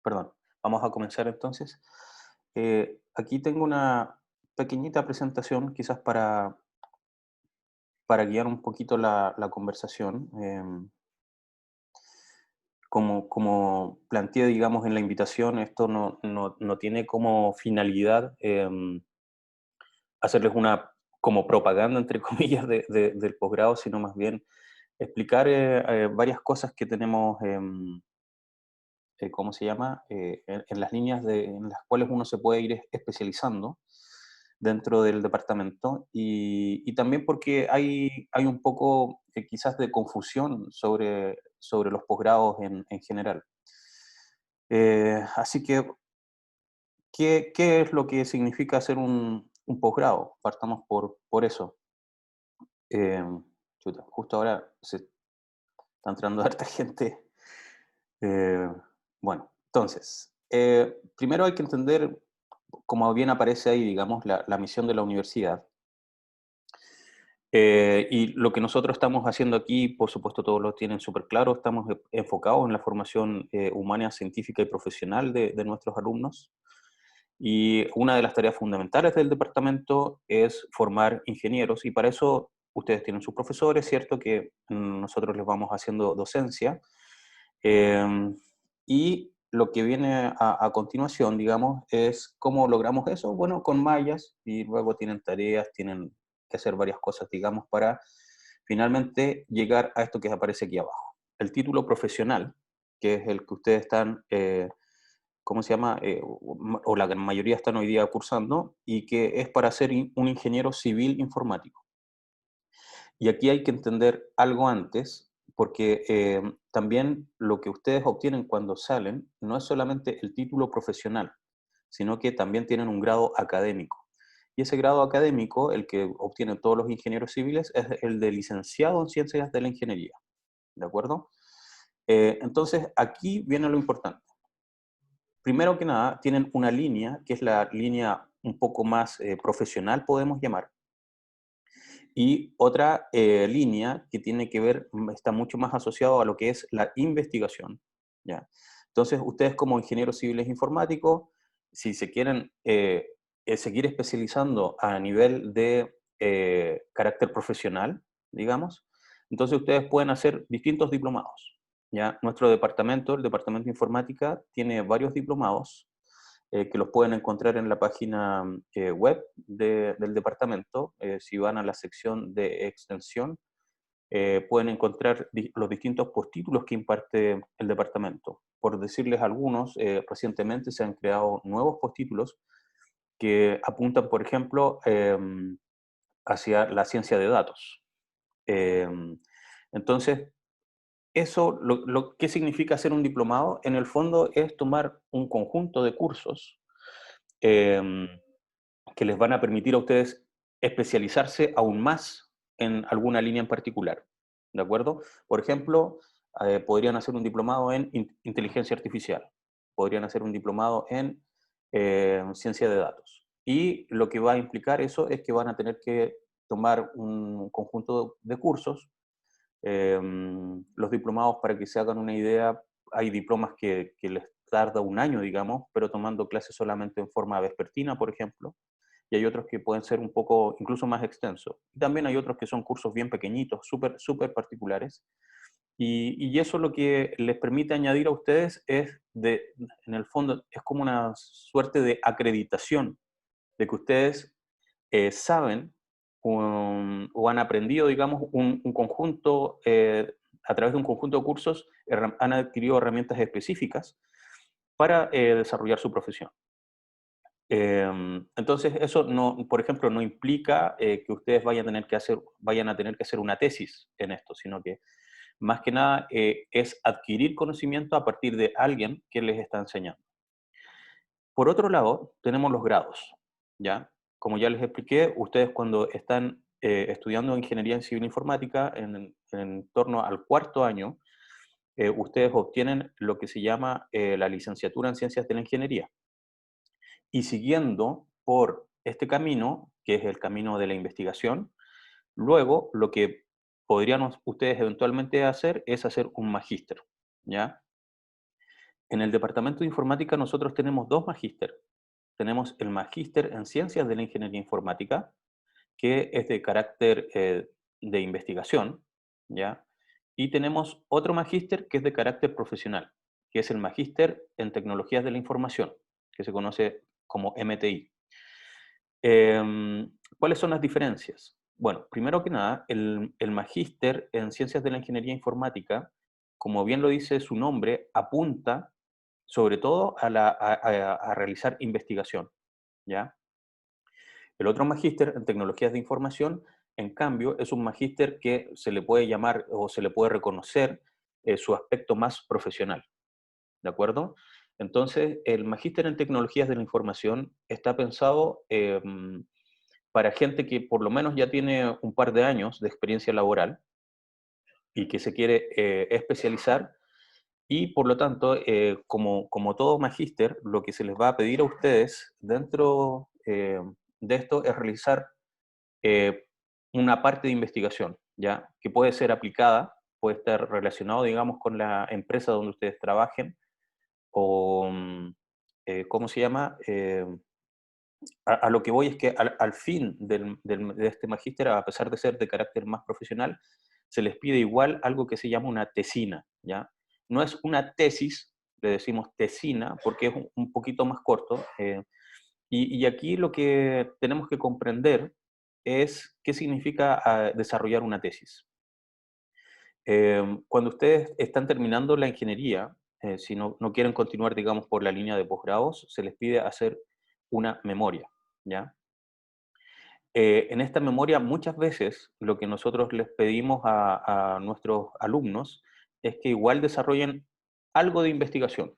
Perdón, vamos a comenzar entonces. Aquí tengo una pequeñita presentación, quizás para guiar un poquito la conversación. Como planteé, digamos, en la invitación, esto no tiene como finalidad hacerles una como propaganda, entre comillas, del posgrado, sino más bien explicar varias cosas que tenemos. ¿Cómo se llama? En las líneas en las cuales uno se puede ir especializando dentro del departamento y también porque hay un poco quizás de confusión sobre los posgrados en general. Así que, ¿qué es lo que significa hacer un posgrado? Partamos por eso. Eh, Chuta, justo ahora se está entrando harta gente. Eh, bueno, entonces, primero hay que entender, como bien aparece ahí, digamos, la misión de la universidad. Y lo que nosotros estamos haciendo aquí, por supuesto, todos lo tienen súper claro, estamos enfocados en la formación humana, científica y profesional de nuestros alumnos. Y una de las tareas fundamentales del departamento es formar ingenieros, y para eso ustedes tienen sus profesores, ¿cierto? Que nosotros les vamos haciendo docencia. Y lo que viene a continuación, digamos, es cómo logramos eso. Bueno, con mallas, y luego tienen tareas, tienen que hacer varias cosas, digamos, para finalmente llegar a esto que aparece aquí abajo. El título profesional, que es el que ustedes están, ¿cómo se llama? O la gran mayoría están hoy día cursando, y que es para ser un ingeniero civil informático. Y aquí hay que entender algo antes, porque también lo que ustedes obtienen cuando salen no es solamente el título profesional, sino que también tienen un grado académico. Y ese grado académico, el que obtienen todos los ingenieros civiles, es el de licenciado en ciencias de la ingeniería. ¿De acuerdo? Entonces, aquí viene lo importante. Primero que nada, tienen una línea, que es la línea un poco más profesional, podemos llamar, y otra línea que tiene que ver, está mucho más asociado a lo que es la investigación, ¿ya? Entonces, ustedes como ingenieros civiles informáticos, si se quieren seguir especializando a nivel de carácter profesional, digamos, entonces ustedes pueden hacer distintos diplomados, ¿ya? Nuestro departamento, el departamento de informática, tiene varios diplomados que los pueden encontrar en la página web del departamento. Si van a la sección de extensión, pueden encontrar los distintos postítulos que imparte el departamento. Por decirles algunos, recientemente se han creado nuevos postítulos que apuntan, por ejemplo, hacia la ciencia de datos. Em, entonces, ¿qué significa hacer un diplomado? En el fondo es tomar un conjunto de cursos em, que les van a permitir a ustedes especializarse aún más en alguna línea en particular, ¿de acuerdo? Por ejemplo, podrían hacer un diplomado en inteligencia artificial, podrían hacer un diplomado en ciencia de datos. Y lo que va a implicar eso es que van a tener que tomar un conjunto de cursos. Los diplomados, para que se hagan una idea, hay diplomas que les tarda un año, digamos, pero tomando clases solamente en forma vespertina, por ejemplo, y hay otros que pueden ser un poco incluso más extensos. Y también hay otros que son cursos bien pequeñitos, súper, súper particulares. Y eso lo que les permite añadir a ustedes es, en el fondo, es como una suerte de acreditación de que ustedes saben o han aprendido, digamos, un conjunto, a través de un conjunto de cursos, han adquirido herramientas específicas para desarrollar su profesión. Entonces, eso no, por ejemplo, no implica que ustedes vayan a tener que hacer una tesis en esto, sino que más que nada es adquirir conocimiento a partir de alguien que les está enseñando. Por otro lado, tenemos los grados, ¿ya? Como ya les expliqué, ustedes cuando están estudiando ingeniería en civil informática, en torno al cuarto año, ustedes obtienen lo que se llama la licenciatura en ciencias de la ingeniería. Y siguiendo por este camino, que es el camino de la investigación, luego lo que podrían ustedes eventualmente hacer es hacer un magíster, ¿ya? En el departamento de informática nosotros tenemos dos magíster. Tenemos el magíster en ciencias de la ingeniería informática, que es de carácter de investigación, ¿ya? Y tenemos otro magíster que es de carácter profesional, que es el magíster en tecnologías de la información, que se conoce como MTI. ¿Cuáles son las diferencias? Bueno, primero que nada, el magíster en ciencias de la ingeniería informática, como bien lo dice su nombre, apunta sobre todo a realizar investigación, ¿ya? El otro magíster en tecnologías de información, en cambio, es un magíster que se le puede llamar o se le puede reconocer su aspecto más profesional, ¿de acuerdo? Entonces, el magíster en tecnologías de la información está pensado para gente que por lo menos ya tiene un par de años de experiencia laboral y que se quiere especializar y por lo tanto, como todo magíster, lo que se les va a pedir a ustedes dentro de esto es realizar eh, una parte de investigación, ¿ya? Que puede ser aplicada, puede estar relacionado, digamos, con la empresa donde ustedes trabajen, o, ¿cómo se llama? A lo que voy es que al fin de este magíster, a pesar de ser de carácter más profesional, se les pide igual algo que se llama una tesina, ¿ya? No es una tesis, le decimos tesina, porque es un poquito más corto, y aquí lo que tenemos que comprender es qué significa desarrollar una tesis. Cuando ustedes están terminando la ingeniería, si no quieren continuar, digamos, por la línea de posgrados, se les pide hacer una memoria, ¿ya? En esta memoria muchas veces lo que nosotros les pedimos a nuestros alumnos es que igual desarrollen algo de investigación,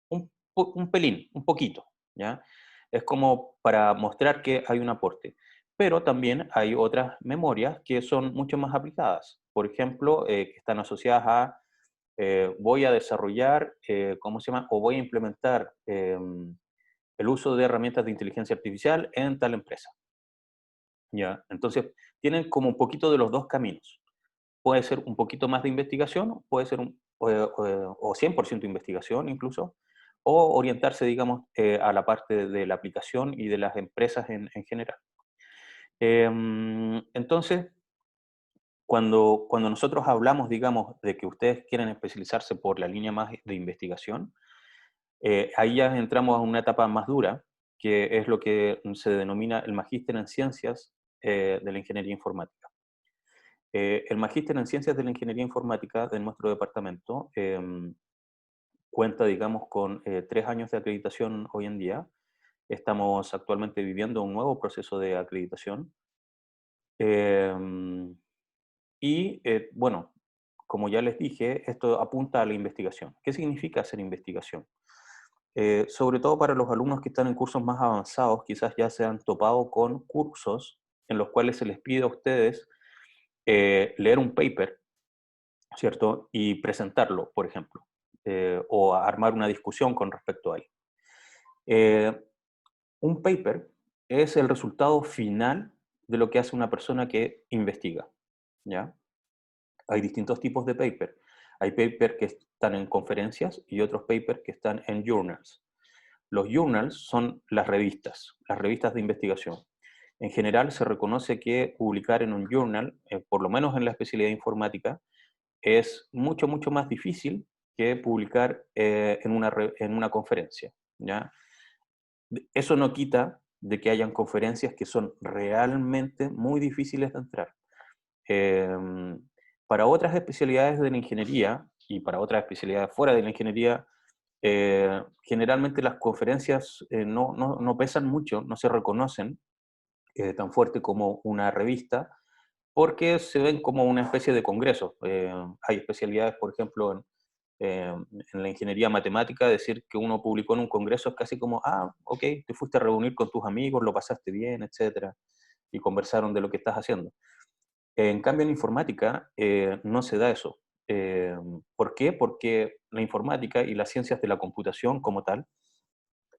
un pelín, un poquito, ¿ya? Es como para mostrar que hay un aporte. Pero también hay otras memorias que son mucho más aplicadas. Por ejemplo, que están asociadas a voy a desarrollar, ¿cómo se llama? O voy a implementar el uso de herramientas de inteligencia artificial en tal empresa. ¿Ya? Entonces, tienen como un poquito de los dos caminos. Puede ser un poquito más de investigación, puede ser o 100% investigación incluso, o orientarse, digamos, a la parte de la aplicación y de las empresas en general. Entonces, cuando nosotros hablamos, digamos, de que ustedes quieren especializarse por la línea más de investigación, ahí ya entramos a una etapa más dura, que es lo que se denomina el magíster en ciencias de la ingeniería informática. El magíster en ciencias de la ingeniería informática de nuestro departamento cuenta, digamos, con 3 años de acreditación hoy en día. Estamos actualmente viviendo un nuevo proceso de acreditación. Em, bueno, como ya les dije, esto apunta a la investigación. ¿Qué significa hacer investigación? Sobre todo para los alumnos que están en cursos más avanzados, quizás ya se han topado con cursos en los cuales se les pide a ustedes leer un paper, ¿cierto? Y presentarlo, por ejemplo, o armar una discusión con respecto a él. Eh, un paper es el resultado final de lo que hace una persona que investiga, ¿ya? Hay distintos tipos de paper. Hay papers que están en conferencias y otros papers que están en journals. Los journals son las revistas de investigación. En general se reconoce que publicar en un journal, por lo menos en la especialidad de informática, es mucho, mucho más difícil que publicar en una conferencia, ¿ya? Eso no quita de que hayan conferencias que son realmente muy difíciles de entrar. Em, para otras especialidades de la ingeniería y para otras especialidades fuera de la ingeniería, generalmente las conferencias no pesan mucho, no se reconocen tan fuerte como una revista, porque se ven como una especie de congreso. Hay especialidades, por ejemplo, en la ingeniería matemática, decir que uno publicó en un congreso es casi como, ok, te fuiste a reunir con tus amigos, lo pasaste bien, etcétera, y conversaron de lo que estás haciendo. En cambio, en informática no se da eso. ¿Por qué? Porque la informática y las ciencias de la computación como tal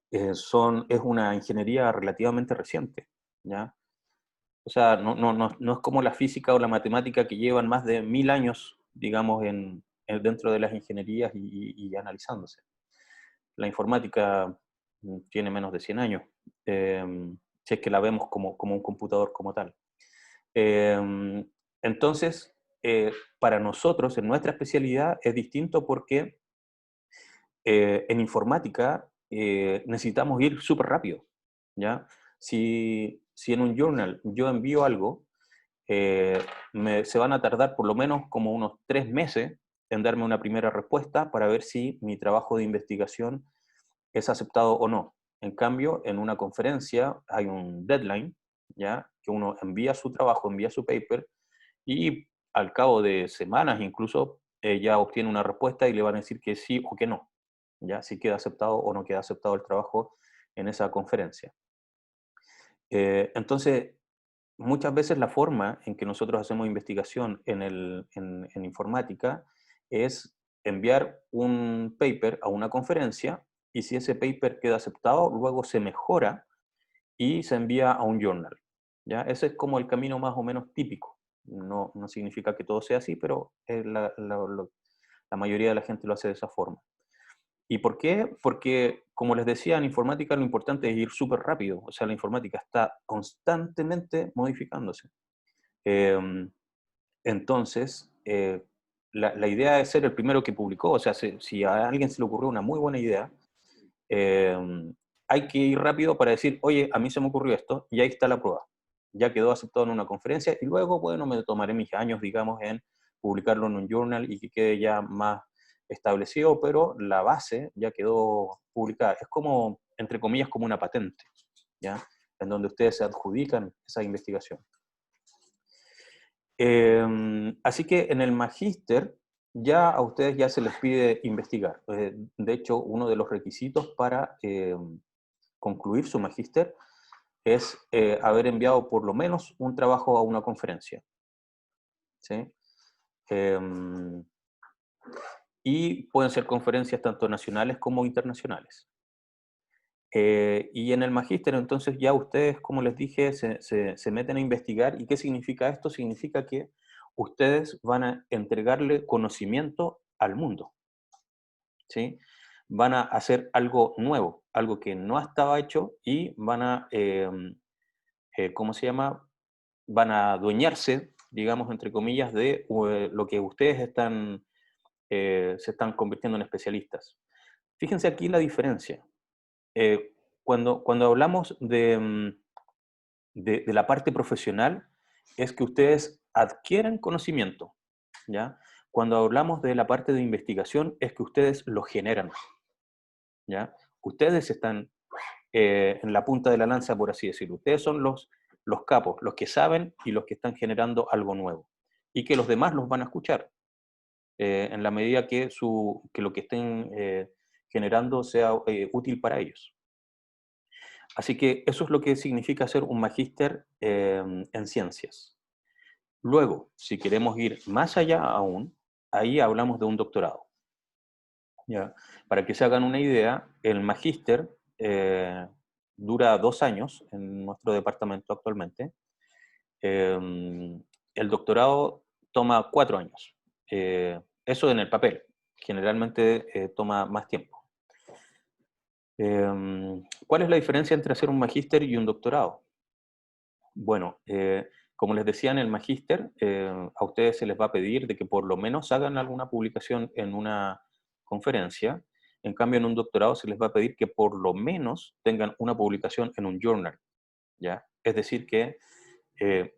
es una ingeniería relativamente reciente, ¿ya? O sea, no es como la física o la matemática que llevan más de 1000 años, digamos, dentro de las ingenierías y analizándose. la informática tiene menos de 100 años, si es que la vemos como un computador como tal. Entonces, para nosotros, en nuestra especialidad, es distinto porque en informática necesitamos ir súper rápido, ¿ya? Si en un journal yo envío algo, se van a tardar por lo menos como unos 3 meses en darme una primera respuesta para ver si mi trabajo de investigación es aceptado o no. En cambio, en una conferencia hay un deadline, ¿ya? Que uno envía su trabajo, envía su paper, y al cabo de semanas incluso ya obtiene una respuesta y le van a decir que sí o que no, ¿ya? Si queda aceptado o no queda aceptado el trabajo en esa conferencia. Entonces, muchas veces la forma en que nosotros hacemos investigación en informática es enviar un paper a una conferencia y si ese paper queda aceptado, luego se mejora y se envía a un journal. ¿Ya? Ese es como el camino más o menos típico. No significa que todo sea así, pero la mayoría de la gente lo hace de esa forma. ¿Y por qué? Porque, como les decía, en informática lo importante es ir súper rápido. O sea, la informática está constantemente modificándose. Eh, entonces, la idea es ser el primero que publicó. O sea, si a alguien se le ocurrió una muy buena idea, eh, hay que ir rápido para decir, oye, a mí se me ocurrió esto, y ahí está la prueba. Ya quedó aceptado en una conferencia, y luego, bueno, me tomaré mis años, digamos, en publicarlo en un journal y que quede ya más establecido, pero la base ya quedó publicada. Es como, entre comillas, como una patente, ¿ya? En donde ustedes se adjudican esa investigación. Así que en el magíster ya a ustedes ya se les pide investigar. De hecho, uno de los requisitos para concluir su magíster es haber enviado por lo menos un trabajo a una conferencia. ¿Sí? Y pueden ser conferencias tanto nacionales como internacionales. Y en el magíster, entonces, ya ustedes, como les dije, se meten a investigar. ¿Y qué significa esto? Significa que ustedes van a entregarle conocimiento al mundo, ¿sí? Van a hacer algo nuevo, algo que no estaba hecho y van a, ¿cómo se llama? Van a adueñarse, digamos, entre comillas, de lo que ustedes se están convirtiendo en especialistas. Fíjense aquí la diferencia. Eh, cuando hablamos de la parte profesional, es que ustedes adquieren conocimiento, ¿ya? Cuando hablamos de la parte de investigación, es que ustedes lo generan, ¿ya? Ustedes están en la punta de la lanza, por así decirlo. Ustedes son los capos, los que saben y los que están generando algo nuevo. Y que los demás los van a escuchar, en la medida que lo que estén generando sea útil para ellos. Así que eso es lo que significa ser un magíster en ciencias. Luego, si queremos ir más allá aún, ahí hablamos de un doctorado. ¿Ya? Para que se hagan una idea, el magíster dura 2 años en nuestro departamento actualmente. El doctorado toma 4 años. Eso en el papel. Generalmente toma más tiempo. ¿Cuál es la diferencia entre hacer un magíster y un doctorado? Bueno, como les decía en el magíster, a ustedes se les va a pedir de que por lo menos hagan alguna publicación en una conferencia. En cambio, en un doctorado se les va a pedir que por lo menos tengan una publicación en un journal, ¿ya? Es decir, que eh,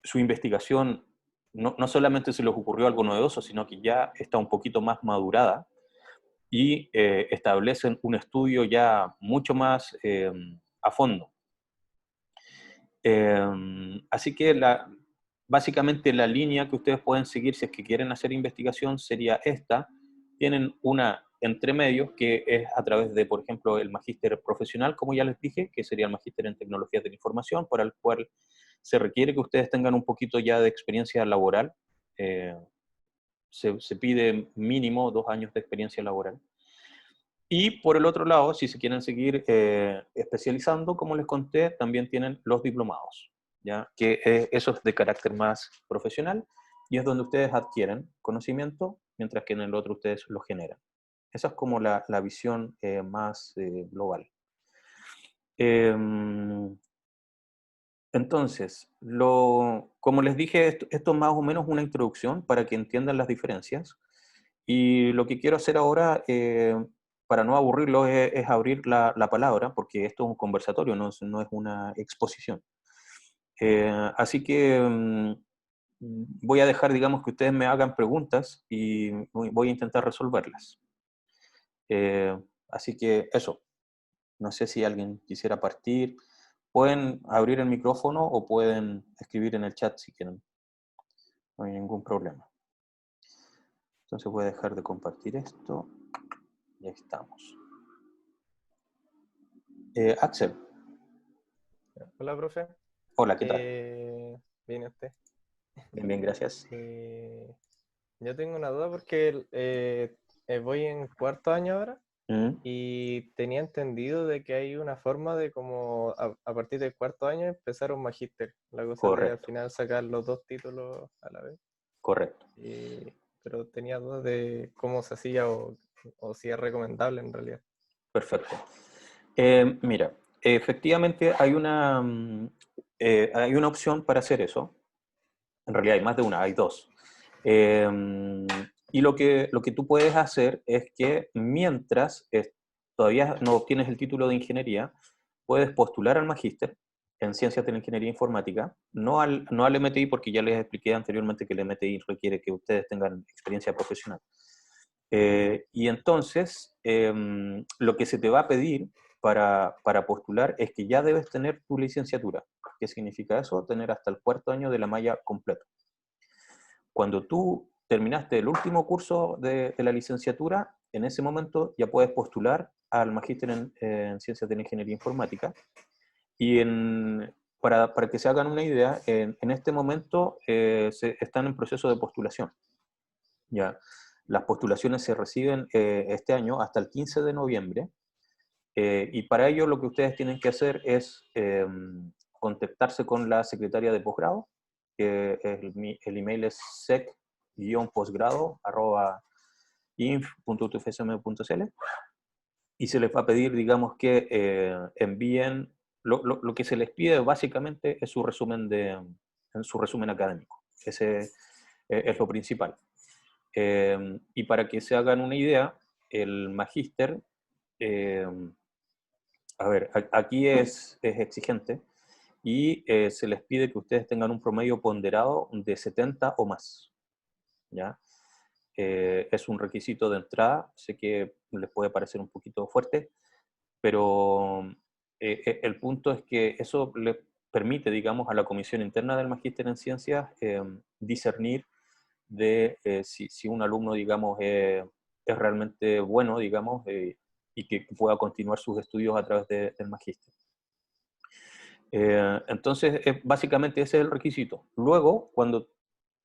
su investigación no solamente se les ocurrió algo novedoso, sino que ya está un poquito más madurada y establecen un estudio ya mucho más a fondo. Así que básicamente la línea que ustedes pueden seguir si es que quieren hacer investigación sería esta. Tienen una entre medios que es a través de, por ejemplo, el magíster profesional, como ya les dije, que sería el magíster en tecnologías de la información, para el cual se requiere que ustedes tengan un poquito ya de experiencia laboral. Eh, se pide mínimo 2 años de experiencia laboral. Y por el otro lado, si se quieren seguir especializando, como les conté, también tienen los diplomados, ¿ya? Que eso es de carácter más profesional y es donde ustedes adquieren conocimiento, mientras que en el otro ustedes lo generan. Esa es como la visión más global. Em, entonces, como les dije, esto es más o menos una introducción para que entiendan las diferencias. Y lo que quiero hacer ahora, para no aburrirlo, es abrir la palabra, porque esto es un conversatorio, no es una exposición. Así que voy a dejar, digamos, que ustedes me hagan preguntas y voy a intentar resolverlas. Eh, Así que eso, no sé si alguien quisiera partir. Pueden abrir el micrófono o pueden escribir en el chat si quieren. No hay ningún problema. Entonces voy a dejar de compartir esto. Y ahí estamos. Axel. Hola, profe. Hola, ¿qué tal? ¿Viene usted? Bien, bien, gracias. Yo tengo una duda porque voy en cuarto año ahora Mm, y tenía entendido de que hay una forma de como a partir del cuarto año empezar un magíster. La cosa de al correcto, final sacar los dos títulos a la vez. correcto. Pero tenía dudas de cómo se hacía o si es recomendable en realidad. Perfecto. Mira, efectivamente hay una opción para hacer eso. En realidad hay más de una, hay dos. Eh, y lo que tú puedes hacer es que mientras todavía no obtienes el título de ingeniería, puedes postular al magíster en Ciencias de la Ingeniería Informática, no al MTI, porque ya les expliqué anteriormente que el MTI requiere que ustedes tengan experiencia profesional. Y entonces, lo que se te va a pedir para postular es que ya debes tener tu licenciatura. ¿Qué significa eso? Tener hasta el cuarto año de la malla completo. Cuando tú terminaste el último curso de la licenciatura, en ese momento ya puedes postular al magíster en Ciencias de la Ingeniería Informática. Y para que se hagan una idea, en este momento están en proceso de postulación. Ya. Las postulaciones se reciben este año hasta el 15 de noviembre. Y para ello lo que ustedes tienen que hacer es contactarse con la secretaria de posgrado, que el email es sec-posgrado@inf.utfsm.cl, y se les va a pedir, digamos, que envíen, lo que se les pide básicamente es su resumen académico. Ese es lo principal. Y para que se hagan una idea, el magíster, eh, a ver, aquí es exigente y se les pide que ustedes tengan un promedio ponderado de 70 o más, ¿ya? Es un requisito de entrada, sé que les puede parecer un poquito fuerte, pero el punto es que eso le permite, digamos, a la comisión interna del magíster en ciencias discernir de si un alumno, digamos, es realmente bueno, digamos, y que pueda continuar sus estudios a través del magíster. Entonces, básicamente ese es el requisito. Luego,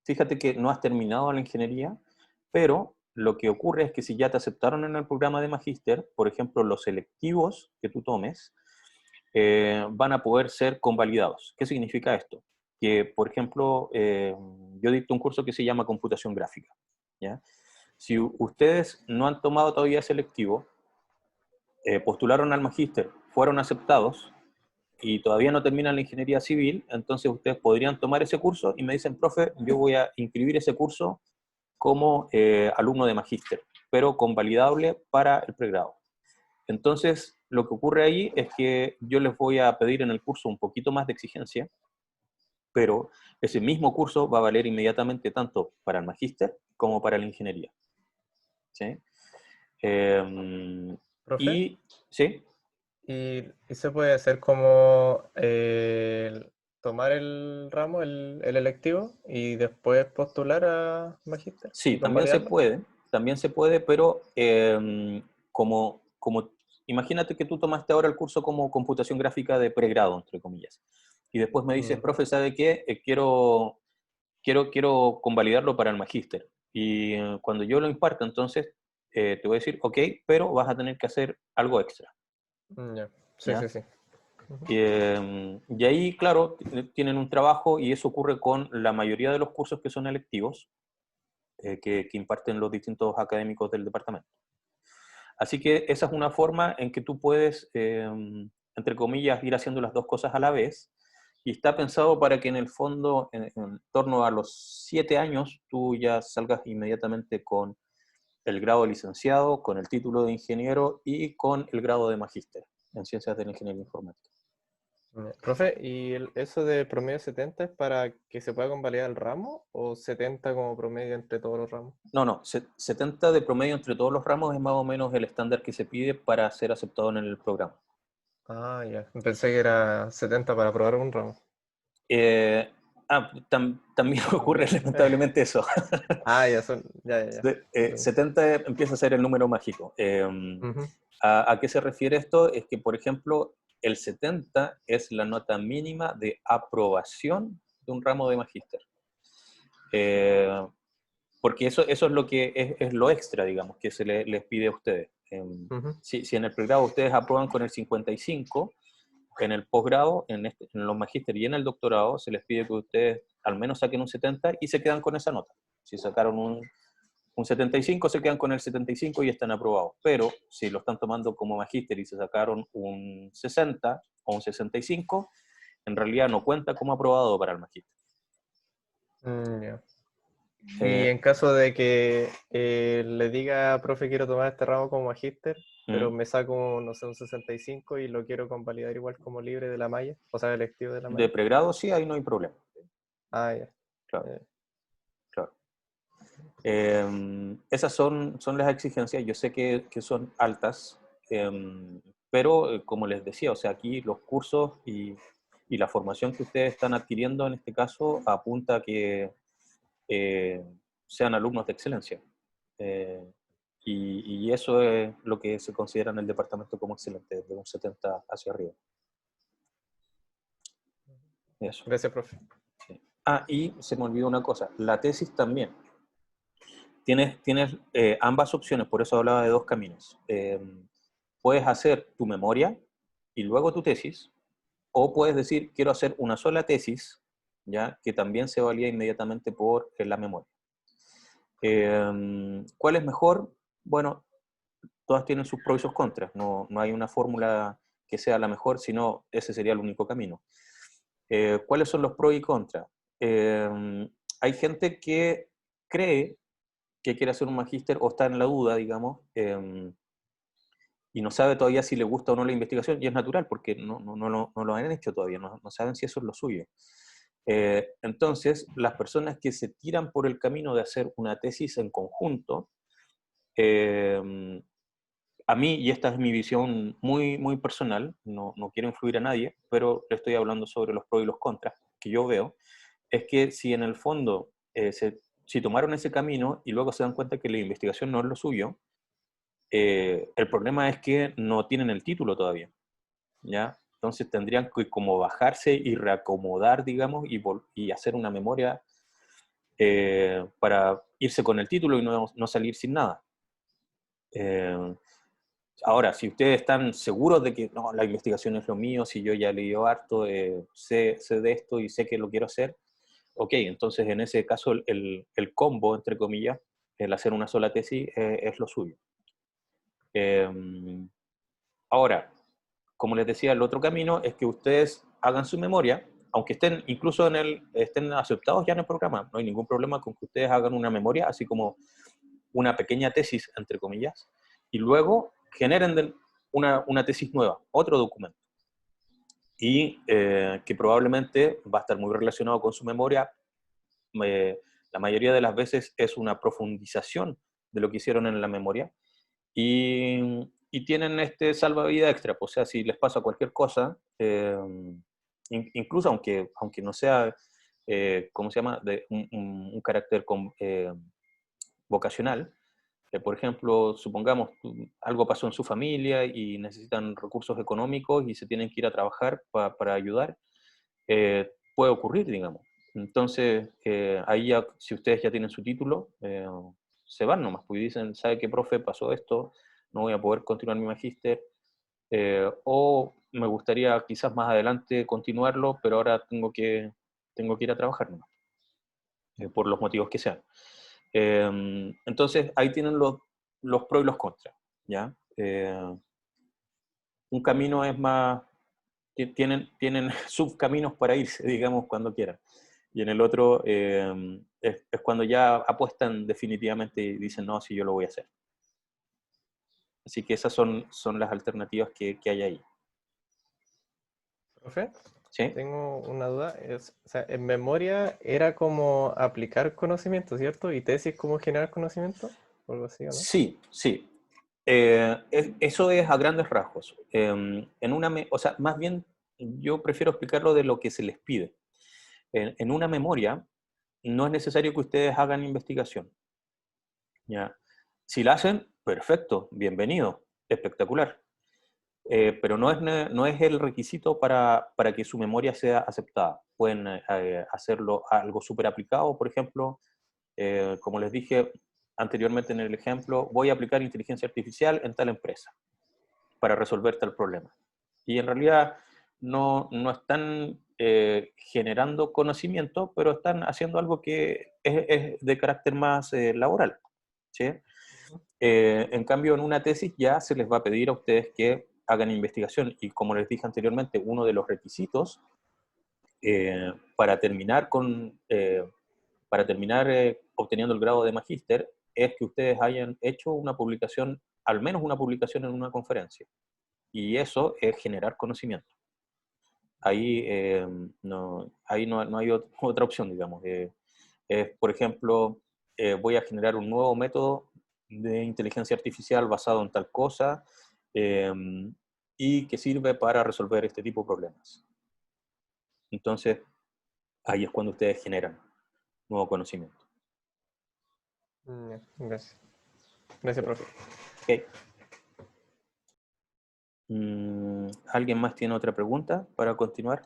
fíjate que no has terminado la ingeniería, pero lo que ocurre es que si ya te aceptaron en el programa de magíster, por ejemplo, los selectivos que tú tomes, van a poder ser convalidados. ¿Qué significa esto? Que, por ejemplo, yo dicto un curso que se llama computación gráfica, ¿ya? Si ustedes no han tomado todavía selectivo, postularon al magíster, fueron aceptados y todavía no terminan la ingeniería civil, entonces ustedes podrían tomar ese curso y me dicen, profe, yo voy a inscribir ese curso como alumno de magíster, pero convalidable para el pregrado. Entonces, lo que ocurre ahí es que yo les voy a pedir en el curso un poquito más de exigencia, pero ese mismo curso va a valer inmediatamente tanto para el magíster como para la ingeniería. ¿Sí? Eh, Profe, y, ¿sí? y se puede hacer como tomar el ramo, el electivo, y después postular a magíster Sí, y convalidarlo. también se puede, pero como imagínate que tú tomaste ahora el curso como computación gráfica de pregrado, entre comillas, y después me dices, Mm, profe, ¿sabe qué? Quiero convalidarlo para el magíster. Y cuando yo lo imparto, entonces te voy a decir, ok, pero vas a tener que hacer algo extra, ya. Sí, sí, ¿ya? sí. Ujú. Y ahí, claro, tienen un trabajo y eso ocurre con la mayoría de los cursos que son electivos que imparten los distintos académicos del departamento. Así que esa es una forma en que tú puedes, entre comillas, ir haciendo las dos cosas a la vez. Y está pensado para que en el fondo, en torno a los 7 años, tú ya salgas inmediatamente con el grado de licenciado, con el título de ingeniero y con el grado de magíster en ciencias de la ingeniería informática. Profe, ¿y eso de promedio 70 es para que se pueda convalidar el ramo o 70 como promedio entre todos los ramos? No, no, 70 de promedio entre todos los ramos es más o menos el estándar que se pide para ser aceptado en el programa. Ah, ya. Pensé que era 70 para aprobar un ramo. Eh, también ocurre También. lamentablemente eso. Ah, ya son. Ya, ya, ya. Sí. 70 empieza a ser el número mágico. Ujú. ¿A qué se refiere esto? Es que, por ejemplo, el 70 es la nota mínima de aprobación de un ramo de magíster. Eh, Porque eso es lo que es lo extra, digamos, que se les pide a ustedes. Ujú. Si en el pregrado ustedes aprueban con el 55, en el posgrado, en los magíster y en el doctorado, se les pide que ustedes al menos saquen un 70 y se quedan con esa nota. Si sacaron un 75, se quedan con el 75 y están aprobados. Pero si lo están tomando como magíster y se sacaron un 60 o un 65, en realidad no cuenta como aprobado para el magíster. Ya. Y Eh, en caso de que le diga, profe, quiero tomar este ramo como magíster, pero mm, me saco, no sé, un 65 y lo quiero convalidar igual como libre de la malla, o sea, electivo de la de malla. pregrado sí, ahí no hay problema. Ah, ya. Claro, Eh, claro. Esas son las exigencias, yo sé que son altas, pero como les decía, o sea, aquí los cursos y la formación que ustedes están adquiriendo en este caso apunta a que eh, sean alumnos de excelencia. Eh, y eso es lo que se considera en el departamento como excelente, de un 70 hacia arriba. Eso. Gracias, profe. Sí. Ah, y se me olvidó una cosa, la tesis también. Tienes ambas opciones, por eso hablaba de dos caminos. Puedes hacer tu memoria y luego tu tesis, o puedes decir, quiero hacer una sola tesis, ¿ya? Que también se valida inmediatamente por la memoria. ¿Cuál es mejor? Bueno, todas tienen sus pros y sus contras. No hay una fórmula que sea la mejor, sino ese sería el único camino. ¿Cuáles son los pros y contras? Hay gente que cree que quiere hacer un magíster o está en la duda, digamos, y no sabe todavía si le gusta o no la investigación, y es natural porque no lo han hecho todavía, no saben si eso es lo suyo. Entonces, las personas que se tiran por el camino de hacer una tesis en conjunto, eh, a mí, y esta es mi visión muy, muy personal, no quiero influir a nadie, pero le estoy hablando sobre los pros y los contras que yo veo, es que si en el fondo, si tomaron ese camino y luego se dan cuenta que la investigación no es lo suyo, el problema es que no tienen el título todavía, ¿ya? Entonces tendrían que como bajarse y reacomodar, digamos, y hacer una memoria para irse con el título y no salir sin nada. Eh, Ahora, si ustedes están seguros de que no, la investigación es lo mío, si yo ya he leído harto, sé de esto y sé que lo quiero hacer, ok, entonces en ese caso el combo, entre comillas, el hacer una sola tesis es lo suyo. Eh, Ahora, como les decía, el otro camino es que ustedes hagan su memoria, aunque estén incluso estén aceptados ya en el programa, no hay ningún problema con que ustedes hagan una memoria, así como una pequeña tesis, entre comillas, y luego generen una tesis nueva, otro documento, y que probablemente va a estar muy relacionado con su memoria. eh, la mayoría de las veces es una profundización de lo que hicieron en la memoria, y tienen este salvavidas extra, pues, o sea, si les pasa cualquier cosa, incluso aunque no sea, ¿cómo se llama?, de un carácter vocacional. Por ejemplo, supongamos algo pasó en su familia y necesitan recursos económicos y se tienen que ir a trabajar para ayudar, puede ocurrir, digamos. Entonces, ahí ya, si ustedes ya tienen su título, se van nomás, pues dicen, ¿sabe qué, profe? Pasó esto, no voy a poder continuar mi magíster, o me gustaría quizás más adelante continuarlo, pero ahora tengo que ir a trabajar nomás, por los motivos que sean. Entonces, ahí tienen los pros y los contras, ¿ya? Un camino es más, tienen subcaminos para irse, digamos, cuando quieran. Y en el otro es cuando ya apuestan definitivamente y dicen, no, sí, yo lo voy a hacer. Así que esas son las alternativas que hay ahí. Profe, ¿Sí? tengo una duda. O sea, en memoria era como aplicar conocimiento, ¿cierto? Y tesis como generar conocimiento, o algo así, ¿o no? Sí, sí. Eso es a grandes rasgos. O sea, más bien yo prefiero explicarlo de lo que se les pide. En una memoria no es necesario que ustedes hagan investigación. ¿Ya? Si la hacen, perfecto, bienvenido, espectacular. Pero no es el requisito para que su memoria sea aceptada. Pueden hacerlo algo súper aplicado, por ejemplo, como les dije anteriormente en el ejemplo, voy a aplicar inteligencia artificial en tal empresa para resolver tal problema. Y en realidad no están generando conocimiento, pero están haciendo algo que es de carácter más laboral. ¿Sí? En cambio, en una tesis ya se les va a pedir a ustedes que hagan investigación y como les dije anteriormente, uno de los requisitos eh, para terminar, obteniendo el grado de magíster es que ustedes hayan hecho una publicación, al menos una publicación en una conferencia. Y eso es generar conocimiento. Ahí no hay otra opción, digamos. Por ejemplo, voy a generar un nuevo método de inteligencia artificial basado en tal cosa eh, y que sirve para resolver este tipo de problemas. Entonces, ahí es cuando ustedes generan nuevo conocimiento. Ya, gracias. Gracias, profe. Okay. ¿Alguien más tiene otra pregunta para continuar?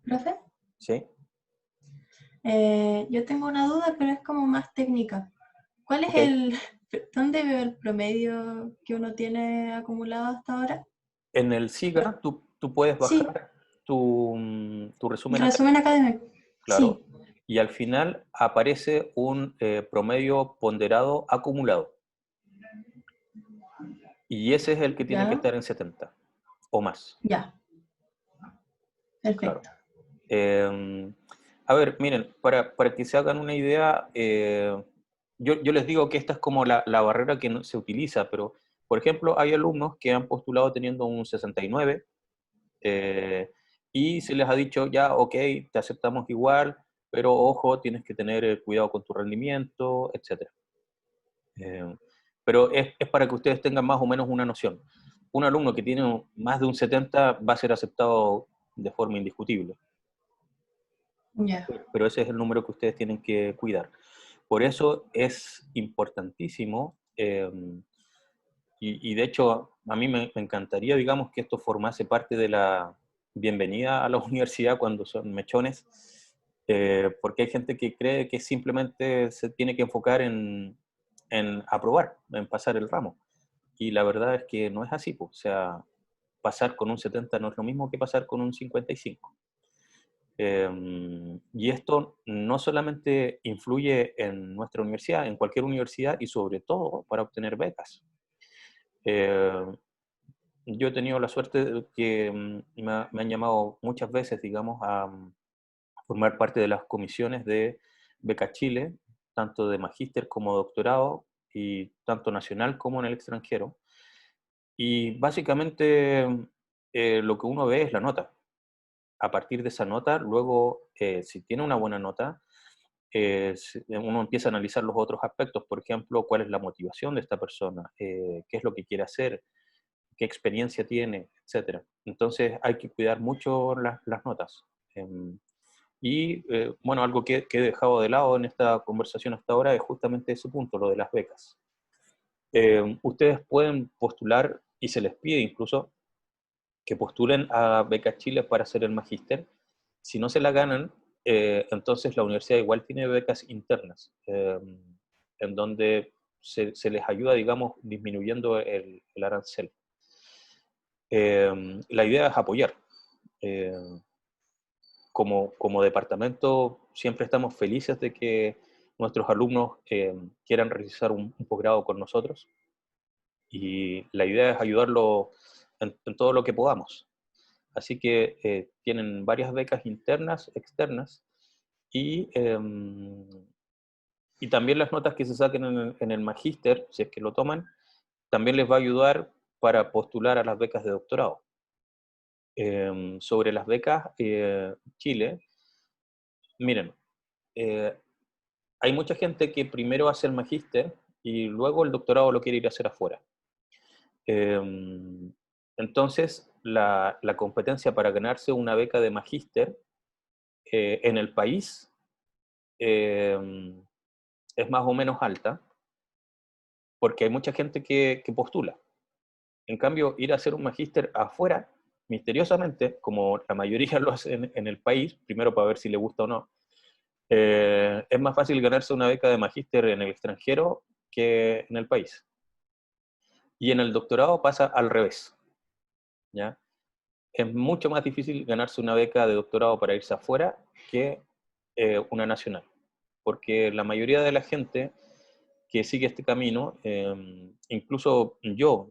¿Profe? ¿Sí? Yo tengo una duda, pero es como más técnica. ¿Cuál es Okay. dónde veo el promedio que uno tiene acumulado hasta ahora? En el SIGA tú puedes Sí, bajar tu el resumen resumen académico, académico. claro, Sí, y al final aparece un promedio ponderado acumulado. Y ese es el que tiene que ya, estar en 70 o más, ya, claro. perfecto. A ver, miren, para que se hagan una idea, yo les digo que esta es como la barrera que no se utiliza, pero, por ejemplo, hay alumnos que han postulado teniendo un 69 y se les ha dicho, ya, ok, te aceptamos igual, pero ojo, tienes que tener cuidado con tu rendimiento, etc. Pero es para que ustedes tengan más o menos una noción. Un alumno que tiene más de un 70 va a ser aceptado de forma indiscutible, Ya, pero ese es el número que ustedes tienen que cuidar. Por eso es importantísimo, y de hecho a mí me encantaría, digamos, que esto formase parte de la bienvenida a la universidad cuando son mechones, porque hay gente que cree que simplemente se tiene que enfocar en aprobar, en pasar el ramo. Y la verdad es que no es así, pues. O sea, pasar con un 70 no es lo mismo que pasar con un 55. Y esto no solamente influye en nuestra universidad, en cualquier universidad y sobre todo para obtener becas. Eh, yo he tenido la suerte de que me han llamado muchas veces, digamos, a formar parte de las comisiones de Beca Chile, tanto de magíster como doctorado, y tanto nacional como en el extranjero. Y básicamente lo que uno ve es la nota. A partir de esa nota, luego, si tiene una buena nota, uno empieza a analizar los otros aspectos, por ejemplo, cuál es la motivación de esta persona, qué es lo que quiere hacer, qué experiencia tiene, etcétera. Entonces hay que cuidar mucho las notas. Bueno, algo que he dejado de lado en esta conversación hasta ahora es justamente ese punto, lo de las becas. Ustedes pueden postular, y se les pide incluso, que postulen a Beca Chile para hacer el magíster. Si no se la ganan, entonces la universidad igual tiene becas internas, en donde se les ayuda, digamos, disminuyendo el arancel. La idea es apoyar. Eh, como departamento siempre estamos felices de que nuestros alumnos quieran realizar un posgrado con nosotros. y la idea es ayudarlo en todo lo que podamos. Así que tienen varias becas internas, externas, y, y también las notas que se saquen en el magíster, si es que lo toman, también les va a ayudar para postular a las becas de doctorado. Sobre las becas, Chile, miren, eh, hay mucha gente que primero hace el magíster y luego el doctorado lo quiere ir a hacer afuera. Entonces, la competencia para ganarse una beca de magíster en el país es más o menos alta, porque hay mucha gente que postula. En cambio, ir a hacer un magíster afuera, misteriosamente, como la mayoría lo hace en el país, primero para ver si le gusta o no, es más fácil ganarse una beca de magíster en el extranjero que en el país. Y en el doctorado pasa al revés, ¿ya? Es mucho más difícil ganarse una beca de doctorado para irse afuera que una nacional, porque la mayoría de la gente que sigue este camino, incluso yo,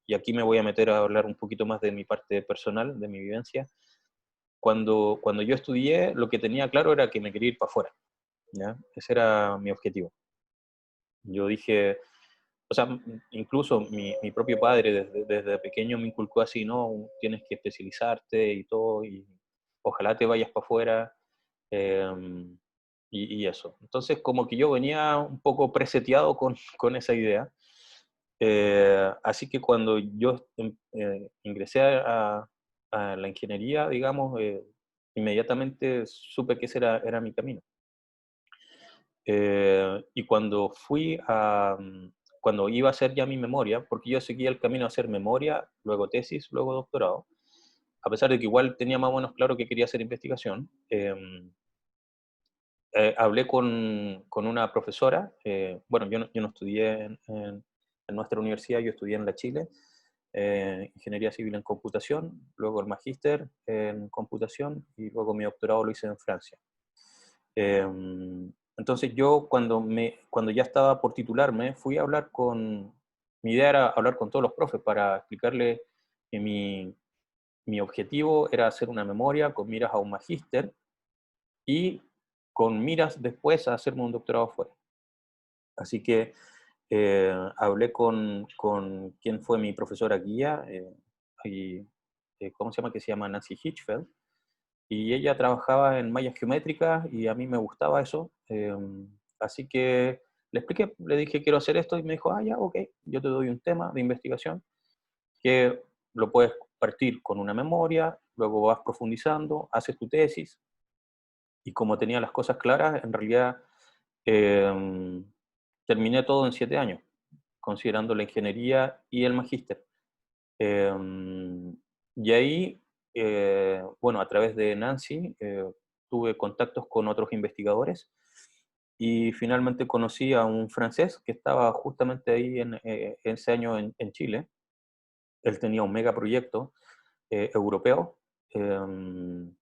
y aquí me voy a meter a hablar un poquito más de mi parte personal, de mi vivencia, cuando yo estudié, lo que tenía claro era que me quería ir para afuera, ¿ya? Ese era mi objetivo. Yo dije, o sea, incluso mi propio padre desde pequeño me inculcó así, ¿no? Tienes que especializarte y todo, y ojalá te vayas para afuera, y eso. Entonces, como que yo venía un poco preseteado con esa idea. Así que cuando yo ingresé a la ingeniería, digamos, inmediatamente supe que ese era mi camino. Y cuando iba a hacer ya mi memoria, porque yo seguía el camino a hacer memoria, luego tesis, luego doctorado, a pesar de que igual tenía más o menos claro que quería hacer investigación, hablé con una profesora. Bueno, yo no estudié en nuestra universidad, yo estudié en la Chile, Ingeniería Civil en Computación, luego el magíster en Computación y luego mi doctorado lo hice en Francia. Entonces yo cuando ya estaba por titularme, fui a hablar mi idea era hablar con todos los profes para explicarles que mi objetivo era hacer una memoria con miras a un magíster y con miras después a hacerme un doctorado fuera. Así que hablé con quien fue mi profesora guía, ¿cómo se llama? Que se llama Nancy Hitchfeld, y ella trabajaba en mallas geométricas y a mí me gustaba eso, así que le expliqué, le dije quiero hacer esto y me dijo, ah, ya, ok, yo te doy un tema de investigación que lo puedes partir con una memoria, luego vas profundizando, haces tu tesis, y como tenía las cosas claras, en realidad eh, terminé todo en 7 años, considerando la ingeniería y el magíster. Eh, y ahí, bueno, a través de Nancy, tuve contactos con otros investigadores y finalmente conocí a un francés que estaba justamente ahí ese año en Chile. Él tenía un megaproyecto europeo,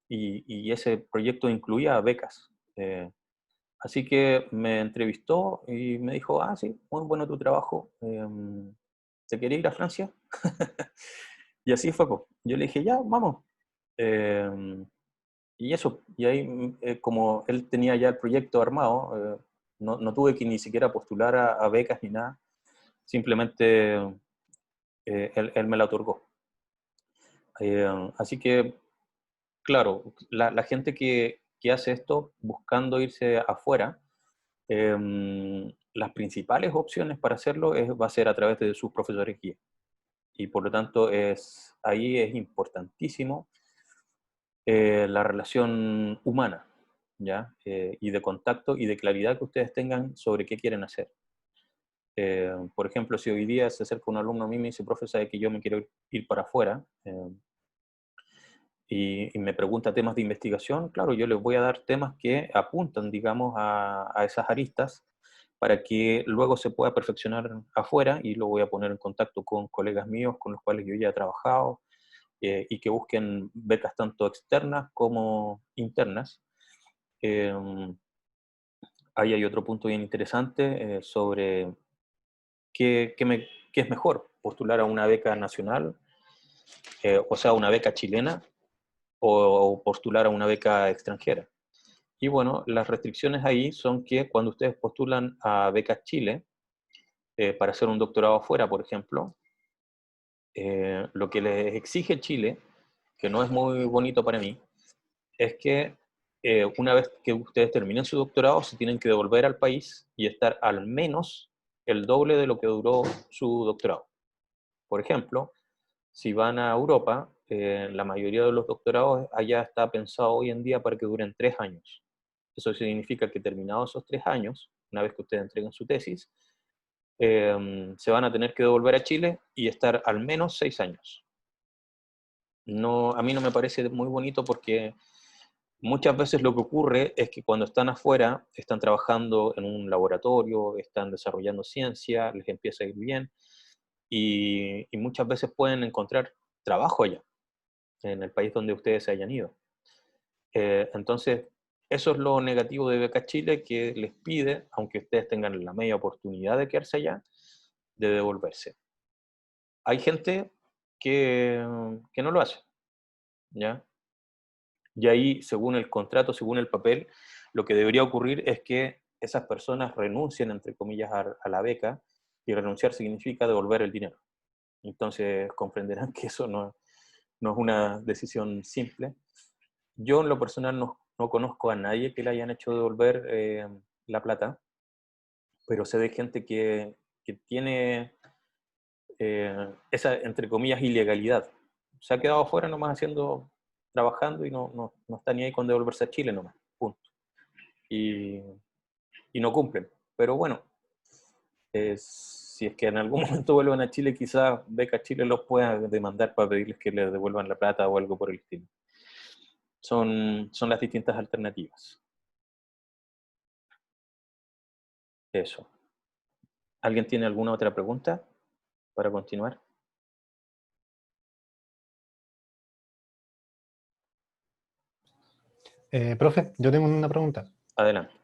y ese proyecto incluía becas. Así que me entrevistó y me dijo, ah, sí, muy bueno tu trabajo, ¿te quería ir a Francia? Y así fue, po. Yo le dije, ya, vamos. Eh, y eso, y ahí como él tenía ya el proyecto armado, no tuve que ni siquiera postular a becas ni nada, simplemente él me la otorgó. Así que, claro, la gente que hace esto buscando irse afuera, las principales opciones para hacerlo va a ser a través de sus profesores guía. Y por lo tanto, ahí es importantísimo la relación humana, ¿ya? Y de contacto y de claridad que ustedes tengan sobre qué quieren hacer. Por ejemplo, si hoy día se acerca un alumno a mí y me dice, profe, sabe que yo me quiero ir para afuera, y me pregunta temas de investigación, claro, yo les voy a dar temas que apuntan, digamos, a esas aristas para que luego se pueda perfeccionar afuera, y lo voy a poner en contacto con colegas míos con los cuales yo ya he trabajado, y que busquen becas tanto externas como internas. Eh, Ahí hay otro punto bien interesante sobre qué es mejor. postular a una beca nacional, o sea, una beca chilena, o postular a una beca extranjera. Y bueno, las restricciones ahí son que cuando ustedes postulan a becas Chile, para hacer un doctorado afuera, por ejemplo, lo que les exige Chile, que no es muy bonito para mí, es que una vez que ustedes terminen su doctorado, se tienen que devolver al país y estar al menos el doble de lo que duró su doctorado. Por ejemplo, si van a Europa, la mayoría de los doctorados allá está pensado hoy en día para que duren 3 años. Eso significa que terminados esos 3 años, una vez que ustedes entreguen su tesis, se van a tener que devolver a Chile y estar al menos 6 años. No, a mí no me parece muy bonito porque muchas veces lo que ocurre es que cuando están afuera, están trabajando en un laboratorio, están desarrollando ciencia, les empieza a ir bien, y muchas veces pueden encontrar trabajo allá, en el país donde ustedes se hayan ido. Entonces, eso es lo negativo de Beca Chile, que les pide, aunque ustedes tengan la media oportunidad de quedarse allá, de devolverse. Hay gente que no lo hace, ¿ya? Y ahí, según el contrato, según el papel, lo que debería ocurrir es que esas personas renuncien, entre comillas, a la beca, y renunciar significa devolver el dinero. Entonces comprenderán que eso no es una decisión simple. Yo en lo personal no conozco a nadie que le hayan hecho devolver la plata, pero sé de gente que tiene esa, entre comillas, ilegalidad. Se ha quedado afuera nomás trabajando y no está ni ahí con devolverse a Chile nomás, punto. Y, y no cumplen. Pero bueno, si es que en algún momento vuelvan a Chile, quizás Beca Chile los pueda demandar para pedirles que les devuelvan la plata o algo por el estilo. Son las distintas alternativas. Eso. ¿Alguien tiene alguna otra pregunta para continuar? Profe, yo tengo una pregunta. Adelante.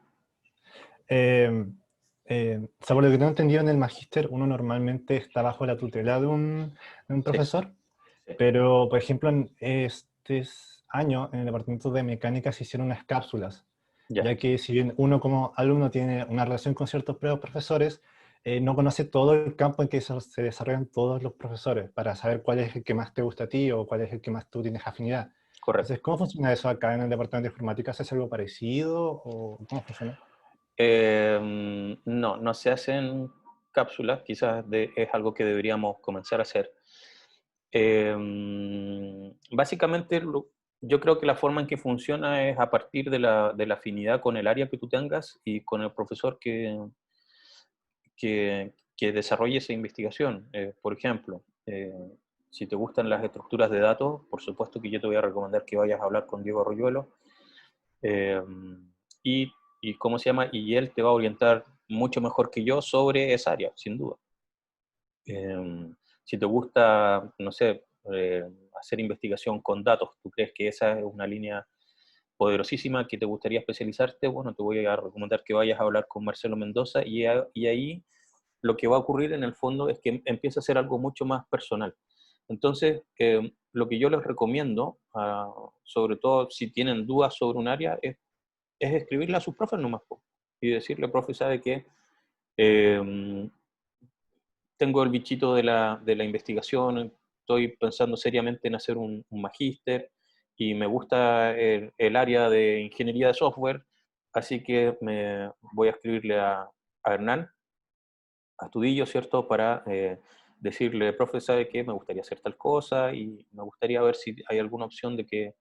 O sea, por lo que tengo entendido en el magíster, uno normalmente está bajo la tutela de un profesor, Sí. pero, por ejemplo, en este año en el departamento de mecánica se hicieron unas cápsulas, Ya. ya que si bien uno como alumno tiene una relación con ciertos profesores, no conoce todo el campo en que se desarrollan todos los profesores, para saber cuál es el que más te gusta a ti o cuál es el que más tú tienes afinidad. Correcto. Entonces, ¿cómo funciona eso acá en el departamento de informática? ¿Se hace algo parecido o cómo funciona? No se hacen cápsulas, quizás es algo que deberíamos comenzar a hacer. Básicamente, yo creo que la forma en que funciona es a partir de la afinidad con el área que tú tengas y con el profesor que desarrolle esa investigación. Por ejemplo, si te gustan las estructuras de datos, por supuesto que yo te voy a recomendar que vayas a hablar con Diego Arroyuelo, eh, y, ¿cómo se llama? Y él te va a orientar mucho mejor que yo sobre esa área, sin duda. Si te gusta, no sé, hacer investigación con datos, tú crees que esa es una línea poderosísima que te gustaría especializarte, bueno, te voy a recomendar que vayas a hablar con Marcelo Mendoza, y ahí lo que va a ocurrir en el fondo es que empieza a ser algo mucho más personal. Entonces, lo que yo les recomiendo, sobre todo si tienen dudas sobre un área, es escribirle a sus profes nomás, y decirle, profe, ¿sabe qué? Tengo el bichito de la investigación, estoy pensando seriamente en hacer un magíster y me gusta el área de ingeniería de software, así que me voy a escribirle a Hernán, a Tudillo, ¿cierto? Para decirle, profe, ¿sabe qué? Me gustaría hacer tal cosa y me gustaría ver si hay alguna opción de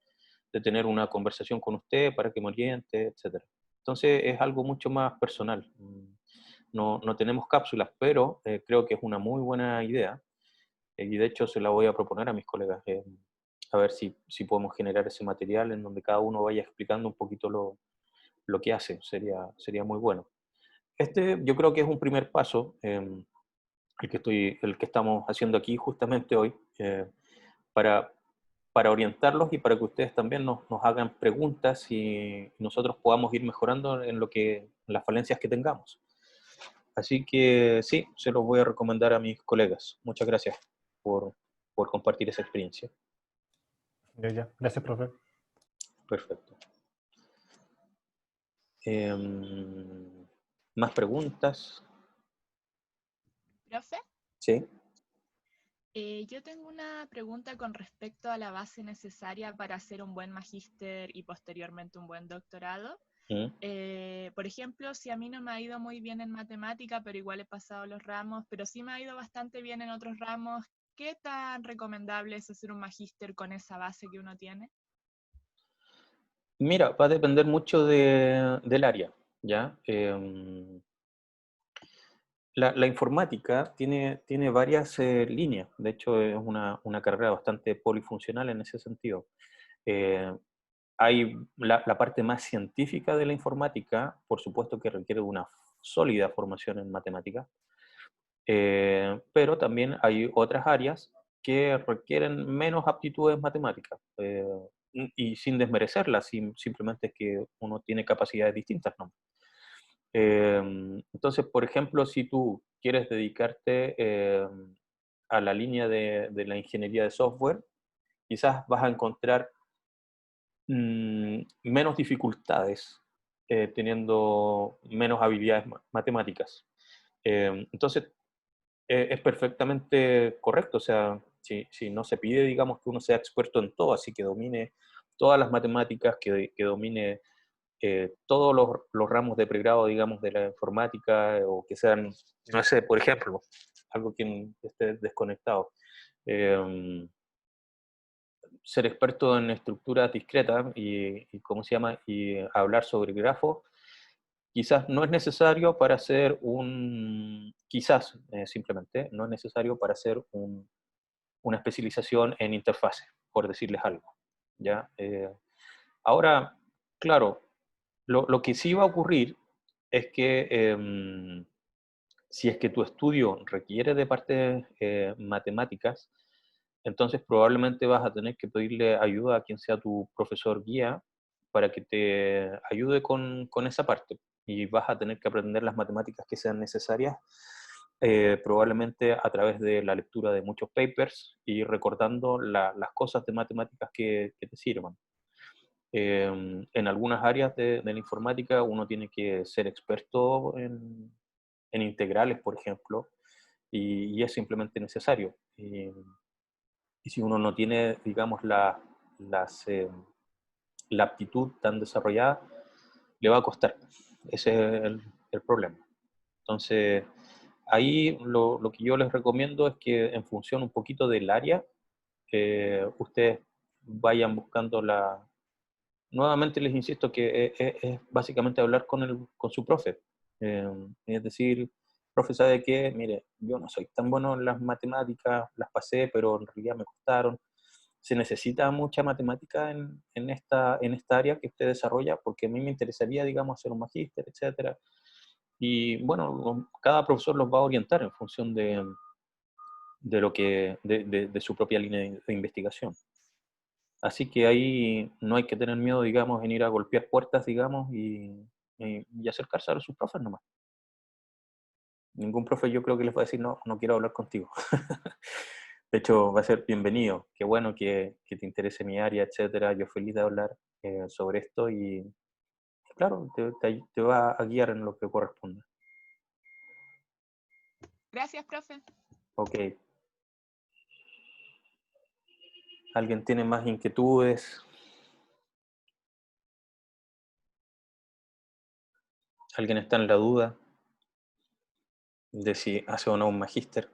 tener una conversación con usted para que me oriente, etc. Entonces es algo mucho más personal. No tenemos cápsulas, pero creo que es una muy buena idea, y de hecho se la voy a proponer a mis colegas, a ver si podemos generar ese material en donde cada uno vaya explicando un poquito lo que hace. Sería muy bueno. Yo creo que es un primer paso, el que estamos haciendo aquí justamente hoy, para, para orientarlos y para que ustedes también nos hagan preguntas y nosotros podamos ir mejorando en las falencias que tengamos. Así que sí, se los voy a recomendar a mis colegas. Muchas gracias por compartir esa experiencia. Ya. Gracias, profe. Perfecto. ¿Más preguntas? Profe, Sí. yo tengo una pregunta con respecto a la base necesaria para hacer un buen magíster y posteriormente un buen doctorado. Por ejemplo, si a mí no me ha ido muy bien en matemática, pero igual he pasado los ramos, pero sí me ha ido bastante bien en otros ramos, ¿qué tan recomendable es hacer un magíster con esa base que uno tiene? Mira, va a depender mucho del área, ¿ya? La informática tiene varias líneas. De hecho, es una carrera bastante polifuncional en ese sentido. Eh, Hay la parte más científica de la informática, por supuesto que requiere una sólida formación en matemáticas, pero también hay otras áreas que requieren menos aptitudes matemáticas, y sin desmerecerlas, simplemente es que uno tiene capacidades distintas, ¿no? Entonces, por ejemplo, si tú quieres dedicarte a la línea de la ingeniería de software, quizás vas a encontrar menos dificultades teniendo menos habilidades matemáticas. Entonces, es perfectamente correcto, o sea, si no se pide, digamos, que uno sea experto en todo, así que domine todas las matemáticas, que domine todos los ramos de pregrado, digamos, de la informática, o que sean, no sé, por ejemplo, algo que esté desconectado. Ser experto en estructuras discretas y ¿cómo se llama? Y hablar sobre grafos, quizás no es necesario para hacer quizás simplemente, no es necesario para hacer una especialización en interfase, por decirles algo, ¿ya? Ahora, claro, lo que sí va a ocurrir es que si es que tu estudio requiere de partes matemáticas, entonces probablemente vas a tener que pedirle ayuda a quien sea tu profesor guía para que te ayude con esa parte. Y vas a tener que aprender las matemáticas que sean necesarias, probablemente a través de la lectura de muchos papers y recordando las cosas de matemáticas que te sirvan. En algunas áreas de la informática uno tiene que ser experto en integrales, por ejemplo, y es simplemente necesario. Y si uno no tiene, digamos, la aptitud tan desarrollada, le va a costar. Ese es el problema. Entonces, ahí lo que yo les recomiendo es que en función un poquito del área, ustedes vayan buscando Nuevamente les insisto que es básicamente hablar con su profe. Es decir, profe, ¿sabe qué? Mire, yo no soy tan bueno en las matemáticas, las pasé, pero en realidad me costaron. Se necesita mucha matemática en esta área que usted desarrolla, porque a mí me interesaría, digamos, hacer un magíster, etcétera. Y bueno, cada profesor los va a orientar en función de su propia línea de investigación. Así que ahí no hay que tener miedo, digamos, en ir a golpear puertas, digamos, y acercarse a sus profes nomás. Ningún profe yo creo que les va a decir, no, no quiero hablar contigo. De hecho, va a ser bienvenido. Qué bueno que te interese mi área, etcétera. Yo feliz de hablar sobre esto y, claro, te va a guiar en lo que corresponda. Gracias, profe. Ok. ¿Alguien tiene más inquietudes? ¿Alguien está en la duda de si hace o no un magíster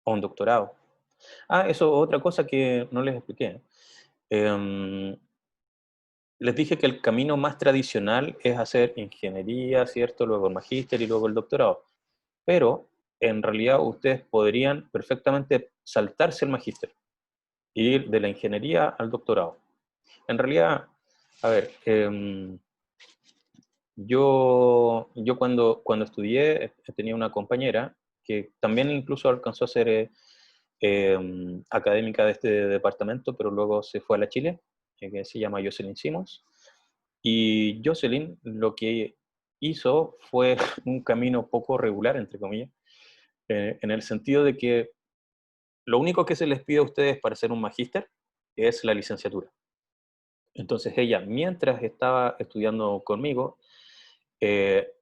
o un doctorado? Eso, otra cosa que no les expliqué. Les dije que el camino más tradicional es hacer ingeniería, ¿cierto? Luego el magíster y luego el doctorado. Pero en realidad ustedes podrían perfectamente saltarse el magíster e ir de la ingeniería al doctorado. En realidad, a ver, yo cuando estudié tenía una compañera que también incluso alcanzó a ser académica de este departamento, pero luego se fue a la Chile, que se llama Jocelyn Simons. Y Jocelyn lo que hizo fue un camino poco regular, entre comillas, en el sentido de que lo único que se les pide a ustedes para ser un magíster es la licenciatura. Entonces ella, mientras estaba estudiando conmigo,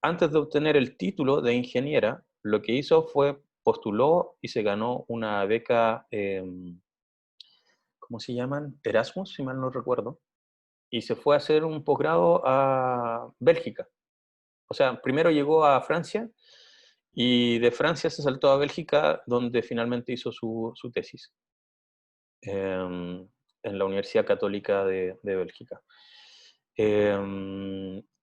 antes de obtener el título de ingeniera, lo que hizo fue postuló y se ganó una beca, ¿cómo se llaman? Erasmus, si mal no recuerdo, y se fue a hacer un posgrado a Bélgica. O sea, primero llegó a Francia y de Francia se saltó a Bélgica, donde finalmente hizo su tesis en la Universidad Católica de Bélgica.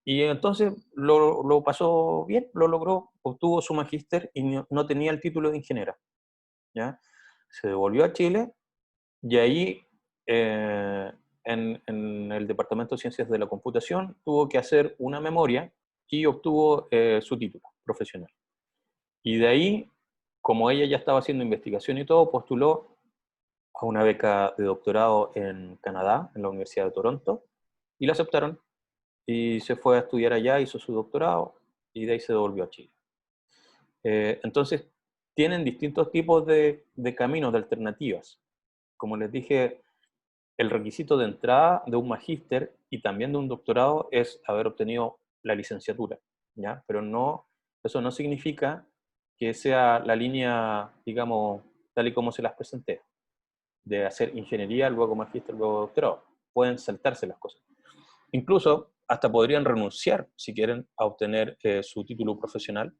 Y entonces lo pasó bien, lo logró, obtuvo su magíster y no tenía el título de ingeniera, ¿ya? Se devolvió a Chile y ahí en el Departamento de Ciencias de la Computación tuvo que hacer una memoria y obtuvo su título profesional. Y de ahí, como ella ya estaba haciendo investigación y todo, postuló a una beca de doctorado en Canadá, en la Universidad de Toronto, y la aceptaron. Y se fue a estudiar allá, hizo su doctorado, y de ahí se devolvió a Chile. Entonces, tienen distintos tipos de caminos, de alternativas. Como les dije, el requisito de entrada de un magíster y también de un doctorado es haber obtenido la licenciatura, ¿ya? Pero no, eso no significa que sea la línea, digamos, tal y como se las presenté, de hacer ingeniería, luego magíster, luego doctorado. Pueden saltarse las cosas. Incluso hasta podrían renunciar, si quieren, a obtener su título profesional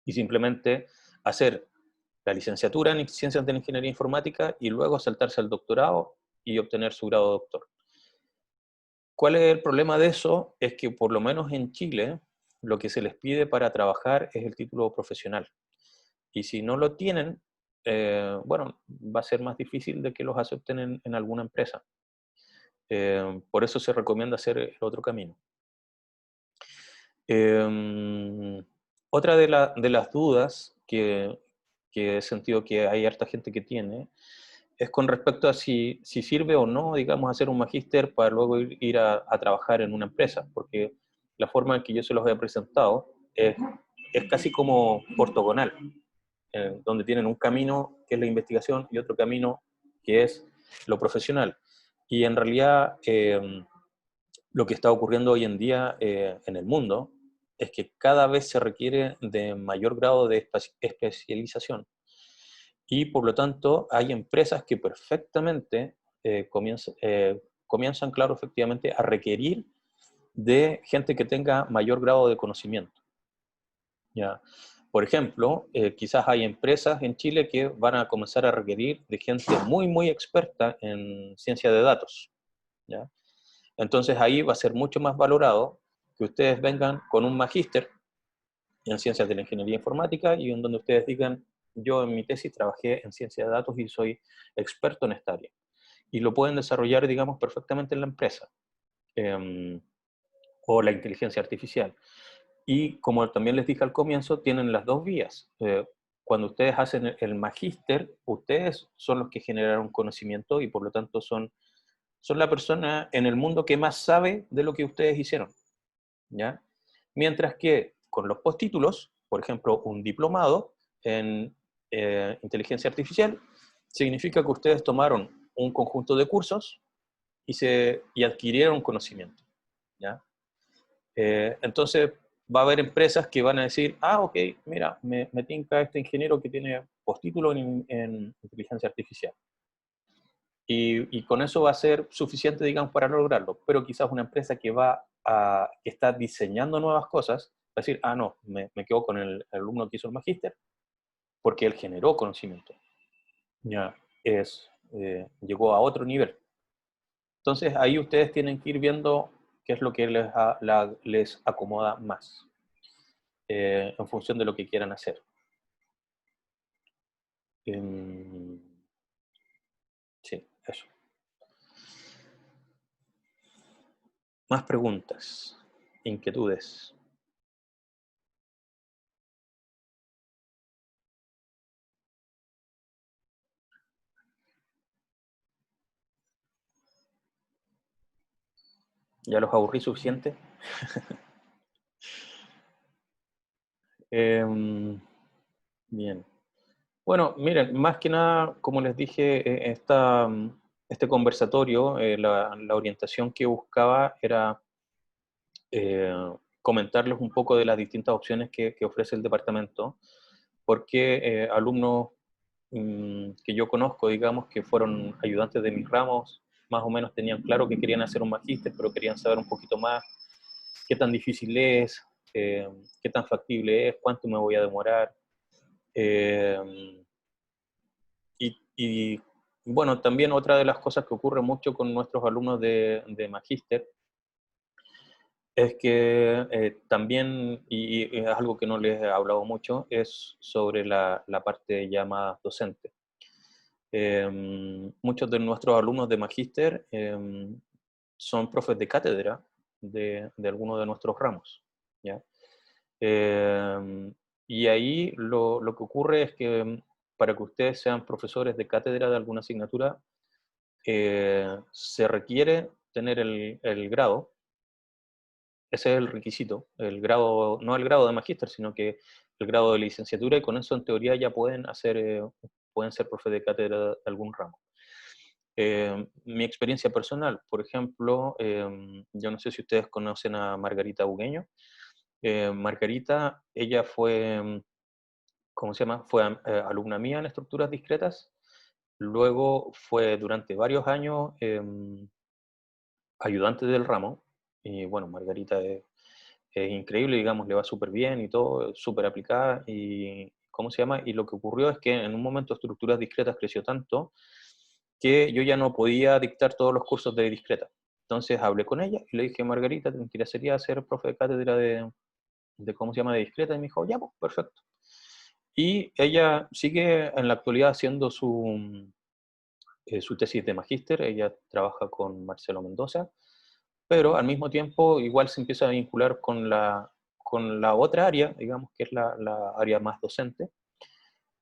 y simplemente hacer la licenciatura en Ciencias de la Ingeniería Informática y luego saltarse al doctorado y obtener su grado de doctor. ¿Cuál es el problema de eso? Es que por lo menos en Chile lo que se les pide para trabajar es el título profesional. Y si no lo tienen, bueno, va a ser más difícil de que los acepten en alguna empresa. Por eso se recomienda hacer el otro camino. Otra de las dudas que he sentido que hay harta gente que tiene es con respecto a si sirve o no, digamos, hacer un magíster para luego ir a trabajar en una empresa, porque la forma en que yo se los he presentado es casi como ortogonal, donde tienen un camino que es la investigación y otro camino que es lo profesional. Y en realidad lo que está ocurriendo hoy en día en el mundo es que cada vez se requiere de mayor grado de especialización. Y por lo tanto hay empresas que perfectamente comienzan, claro, efectivamente, a requerir de gente que tenga mayor grado de conocimiento. ¿Ya? Por ejemplo, quizás hay empresas en Chile que van a comenzar a requerir de gente muy, muy experta en ciencia de datos. ¿Ya? Entonces ahí va a ser mucho más valorado que ustedes vengan con un magíster en ciencias de la ingeniería informática y en donde ustedes digan, yo en mi tesis trabajé en ciencia de datos y soy experto en esta área. Y lo pueden desarrollar, digamos, perfectamente en la empresa. O la inteligencia artificial. Y como también les dije al comienzo, tienen las dos vías. Cuando ustedes hacen el magíster, ustedes son los que generaron conocimiento y por lo tanto son la persona en el mundo que más sabe de lo que ustedes hicieron, ¿ya? Mientras que con los postítulos, por ejemplo, un diplomado en inteligencia artificial, significa que ustedes tomaron un conjunto de cursos y adquirieron conocimiento, ¿ya? Entonces va a haber empresas que van a decir, ok, mira, me tinca este ingeniero que tiene postítulo en inteligencia artificial. Y con eso va a ser suficiente, digamos, para lograrlo. Pero quizás una empresa que está diseñando nuevas cosas, va a decir, no, me quedo con el alumno que hizo el magíster, porque él generó conocimiento. Ya, llegó a otro nivel. Entonces ahí ustedes tienen que ir viendo qué es lo que les acomoda más, en función de lo que quieran hacer. Sí, eso. Más preguntas, inquietudes. ¿Ya los aburrí suficiente? Bien. Bueno, miren, más que nada, como les dije, este conversatorio, la orientación que buscaba era comentarles un poco de las distintas opciones que ofrece el departamento, porque alumnos que yo conozco, digamos, que fueron ayudantes de mis ramos, más o menos tenían claro que querían hacer un magíster, pero querían saber un poquito más qué tan difícil es, qué tan factible es, cuánto me voy a demorar. Y bueno, también otra de las cosas que ocurre mucho con nuestros alumnos de magíster es que también, y es algo que no les he hablado mucho, es sobre la parte ya más docente. Muchos de nuestros alumnos de magíster son profes de cátedra de algunos de nuestros ramos, ¿ya? Y ahí lo que ocurre es que para que ustedes sean profesores de cátedra de alguna asignatura, se requiere tener el grado. Ese es el requisito, el grado, no el grado de magíster, sino que el grado de licenciatura, y con eso en teoría ya pueden ser profes de cátedra de algún ramo. Mi experiencia personal, por ejemplo, yo no sé si ustedes conocen a Margarita Bugueño. Margarita, ella fue, ¿cómo se llama? Fue alumna mía en estructuras discretas, luego fue durante varios años ayudante del ramo, y bueno, Margarita es increíble, digamos, le va súper bien y todo, súper aplicada, y ¿cómo se llama? Y lo que ocurrió es que en un momento estructuras discretas creció tanto que yo ya no podía dictar todos los cursos de discreta. Entonces hablé con ella y le dije, Margarita, ¿te interesaría ser profe de cátedra de ¿cómo se llama? De discreta? Y me dijo, ya, pues, perfecto. Y ella sigue en la actualidad haciendo su tesis de magíster, ella trabaja con Marcelo Mendoza, pero al mismo tiempo igual se empieza a vincular con la otra área, digamos, que es la área más docente,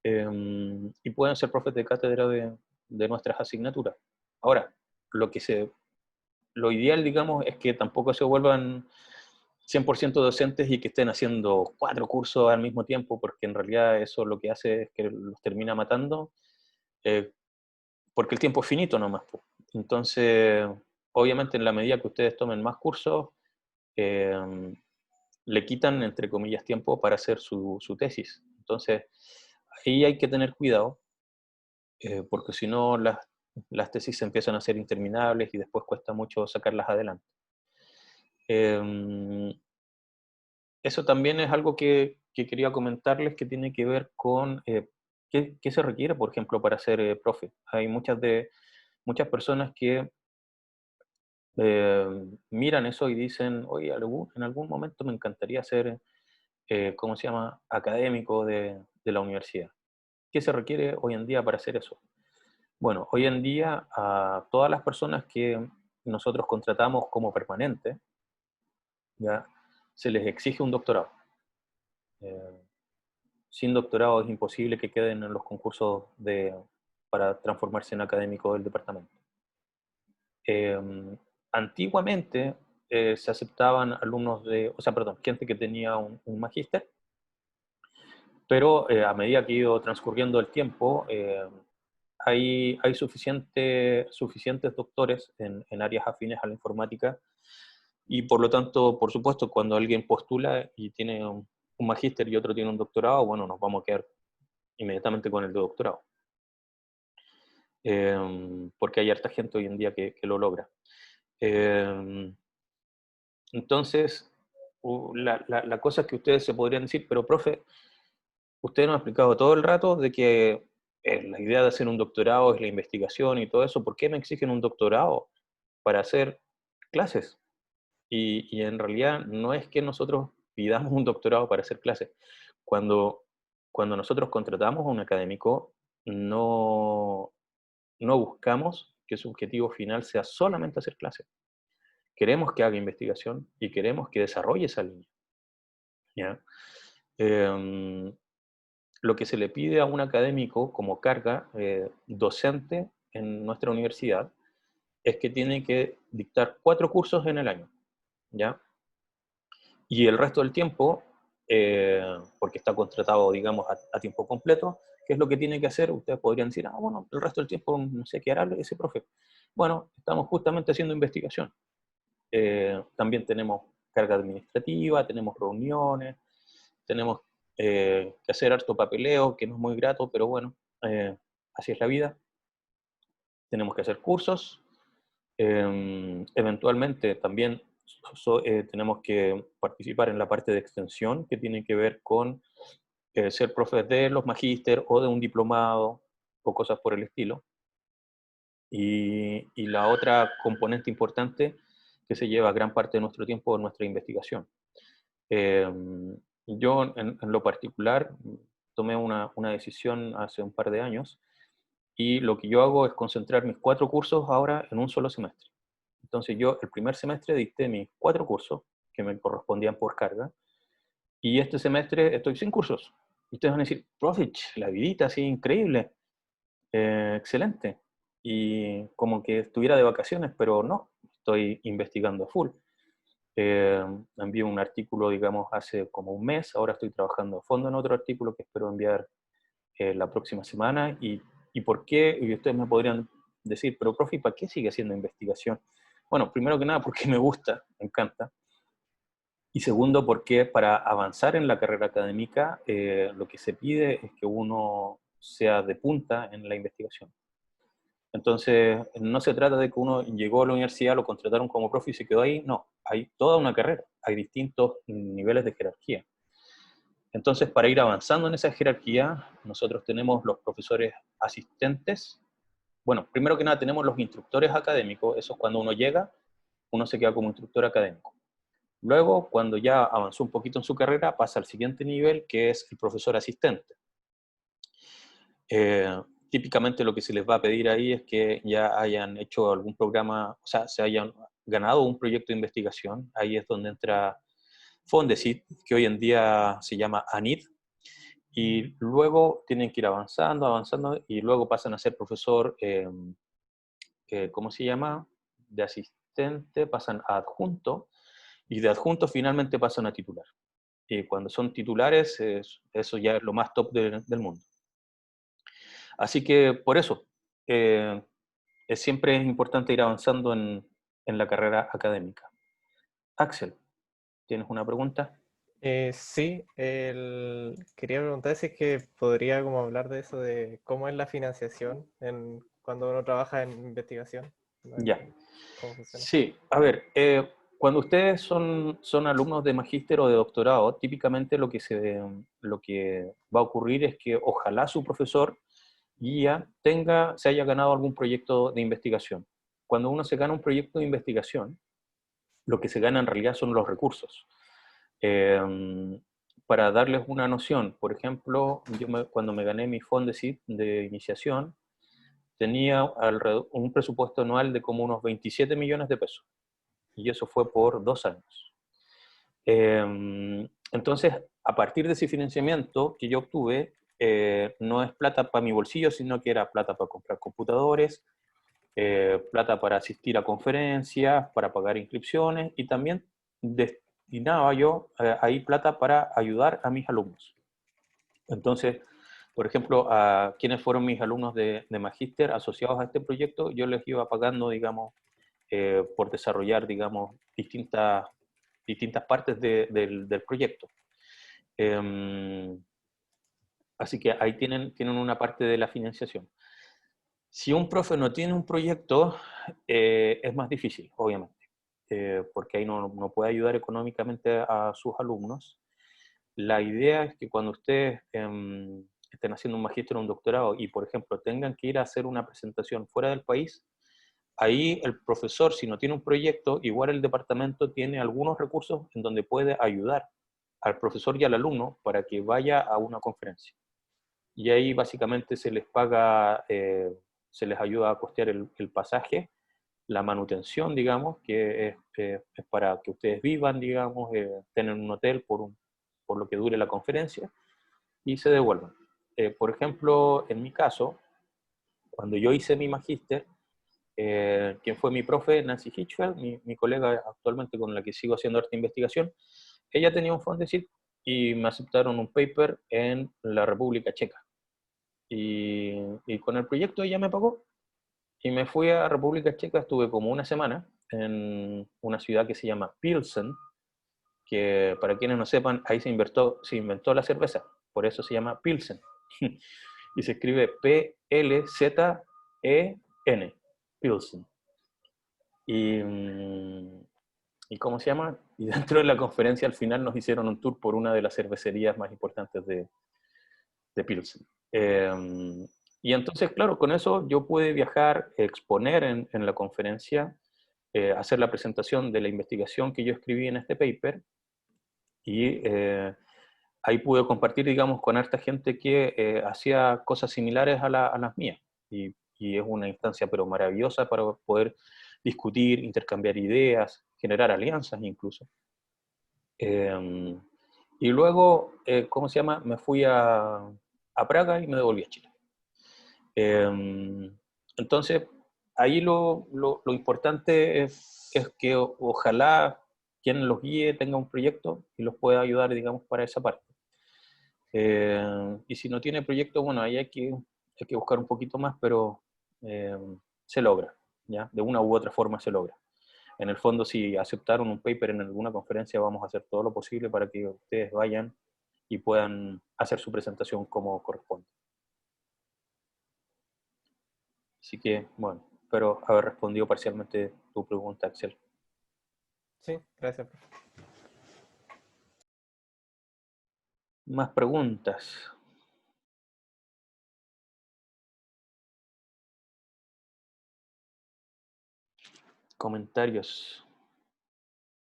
y pueden ser profes de cátedra de nuestras asignaturas. Ahora, lo ideal, digamos, es que tampoco se vuelvan 100% docentes y que estén haciendo 4 cursos al mismo tiempo, porque en realidad eso lo que hace es que los termina matando, porque el tiempo es finito nomás. Entonces, obviamente en la medida que ustedes tomen más cursos, le quitan, entre comillas, tiempo para hacer su tesis. Entonces, ahí hay que tener cuidado, porque si no las tesis se empiezan a hacer interminables y después cuesta mucho sacarlas adelante. Eso también es algo que quería comentarles, que tiene que ver con qué se requiere, por ejemplo, para ser profe. Hay muchas personas que miran eso y dicen, oye, en algún momento me encantaría ser, ¿cómo se llama?, académico de la universidad. ¿Qué se requiere hoy en día para hacer eso? Bueno, hoy en día a todas las personas que nosotros contratamos como permanente, ya se les exige un doctorado. Sin doctorado es imposible que queden en los concursos para transformarse en académico del departamento. Antiguamente se aceptaban alumnos gente que tenía un magíster, pero a medida que ha ido transcurriendo el tiempo, hay suficientes doctores en áreas afines a la informática, y por lo tanto, por supuesto, cuando alguien postula y tiene un magíster y otro tiene un doctorado, bueno, nos vamos a quedar inmediatamente con el de doctorado. Porque hay harta gente hoy en día que lo logra. Entonces, la cosa es que ustedes se podrían decir, pero profe, usted nos ha explicado todo el rato de que la idea de hacer un doctorado es la investigación y todo eso, ¿por qué me exigen un doctorado para hacer clases? Y en realidad no es que nosotros pidamos un doctorado para hacer clases. Cuando nosotros contratamos a un académico, no buscamos que su objetivo final sea solamente hacer clases. Queremos que haga investigación y queremos que desarrolle esa línea, ¿ya? Lo que se le pide a un académico como carga docente en nuestra universidad es que tiene que dictar 4 cursos en el año, ¿ya? Y el resto del tiempo porque está contratado, digamos, a tiempo completo. ¿Qué es lo que tiene que hacer? Ustedes podrían decir, bueno, el resto del tiempo no sé qué hará ese profe. Bueno, estamos justamente haciendo investigación. También tenemos carga administrativa, tenemos reuniones, tenemos que hacer harto papeleo, que no es muy grato, pero bueno, así es la vida. Tenemos que hacer cursos. Eventualmente también tenemos que participar en la parte de extensión, que tiene que ver con ser profes de los magíster o de un diplomado o cosas por el estilo. Y la otra componente importante que se lleva gran parte de nuestro tiempo es nuestra investigación. Yo en lo particular tomé una decisión hace un par de años, y lo que yo hago es concentrar mis 4 cursos ahora en un solo semestre. Entonces yo el primer semestre dicté mis 4 cursos que me correspondían por carga, y este semestre estoy sin cursos. Y ustedes van a decir, profe, la vidita así increíble, excelente. Y como que estuviera de vacaciones, pero no, estoy investigando a full. Envié un artículo, digamos, hace como un mes, ahora estoy trabajando a fondo en otro artículo que espero enviar la próxima semana. ¿Y por qué? Y ustedes me podrían decir, pero profe, ¿para qué sigue haciendo investigación? Bueno, primero que nada porque me gusta, me encanta. Y segundo, porque para avanzar en la carrera académica, lo que se pide es que uno sea de punta en la investigación. Entonces, no se trata de que uno llegó a la universidad, lo contrataron como profe y se quedó ahí. No, hay toda una carrera, hay distintos niveles de jerarquía. Entonces, para ir avanzando en esa jerarquía, nosotros tenemos los profesores asistentes. Bueno, primero que nada tenemos los instructores académicos, eso es cuando uno llega, uno se queda como instructor académico. Luego, cuando ya avanzó un poquito en su carrera, pasa al siguiente nivel, que es el profesor asistente. Típicamente lo que se les va a pedir ahí es que ya hayan hecho algún programa, o sea, se hayan ganado un proyecto de investigación. Ahí es donde entra Fondesit, que hoy en día se llama ANID, y luego tienen que ir avanzando, avanzando, y luego pasan a ser profesor, ¿cómo se llama? De asistente, pasan a adjunto, y de adjunto finalmente pasan a titular. Y cuando son titulares, eso ya es lo más top del mundo. Así que por eso, siempre es importante ir avanzando en la carrera académica. Axel, ¿tienes una pregunta? Sí, quería preguntar si es que podría como hablar de eso, de cómo es la financiación cuando uno trabaja en investigación. Ya. ¿Cómo funciona? Sí, a ver, cuando ustedes son alumnos de magíster o de doctorado, típicamente lo que va a ocurrir es que ojalá su profesor guía se haya ganado algún proyecto de investigación. Cuando uno se gana un proyecto de investigación, lo que se gana en realidad son los recursos. Para darles una noción, por ejemplo, cuando me gané mi Fondesit de iniciación, tenía un presupuesto anual de como unos 27 millones de pesos. Y eso fue por 2 años. Entonces, a partir de ese financiamiento que yo obtuve, no es plata para mi bolsillo, sino que era plata para comprar computadores, plata para asistir a conferencias, para pagar inscripciones, y también destinaba yo ahí plata para ayudar a mis alumnos. Entonces, por ejemplo, a quienes fueron mis alumnos de magíster asociados a este proyecto, yo les iba pagando, digamos, por desarrollar, digamos, distintas partes del proyecto. Así que ahí tienen una parte de la financiación. Si un profe no tiene un proyecto, es más difícil, obviamente, porque ahí no puede ayudar económicamente a sus alumnos. La idea es que cuando ustedes estén haciendo un magíster o un doctorado y, por ejemplo, tengan que ir a hacer una presentación fuera del país, ahí el profesor, si no tiene un proyecto, igual el departamento tiene algunos recursos en donde puede ayudar al profesor y al alumno para que vaya a una conferencia. Y ahí básicamente se les paga, se les ayuda a costear el pasaje, la manutención, digamos, que es para que ustedes vivan, digamos, estén en un hotel por lo que dure la conferencia, y se devuelvan. Por ejemplo, en mi caso, cuando yo hice mi magíster, quien fue mi profe, Nancy Hitchfeld, mi colega actualmente con la que sigo haciendo arte de investigación, ella tenía un Fondesit y me aceptaron un paper en la República Checa. Y con el proyecto ella me pagó. Y me fui a República Checa, estuve como una semana en una ciudad que se llama Pilsen, que para quienes no sepan, ahí se inventó la cerveza, por eso se llama Pilsen. Y se escribe P-L-Z-E-N, Pilsen. ¿Y cómo se llama? Y dentro de la conferencia al final nos hicieron un tour por una de las cervecerías más importantes de Pilsen. Y entonces, claro, con eso yo pude viajar, exponer en la conferencia, hacer la presentación de la investigación que yo escribí en este paper, y ahí pude compartir, digamos, con harta gente que hacía cosas similares a las mías. Y es una instancia pero maravillosa para poder discutir, intercambiar ideas, generar alianzas incluso. Y luego, ¿cómo se llama? Me fui a Praga y me devolví a Chile. Entonces, ahí lo importante es que ojalá quien los guíe tenga un proyecto y los pueda ayudar, digamos, para esa parte. Y si no tiene proyecto, bueno, ahí hay que buscar un poquito más, pero se logra, ¿ya? De una u otra forma se logra. En el fondo, si aceptaron un paper en alguna conferencia, vamos a hacer todo lo posible para que ustedes vayan y puedan hacer su presentación como corresponde. Así que, bueno, espero haber respondido parcialmente tu pregunta, Axel. Sí, gracias. Más preguntas. Comentarios.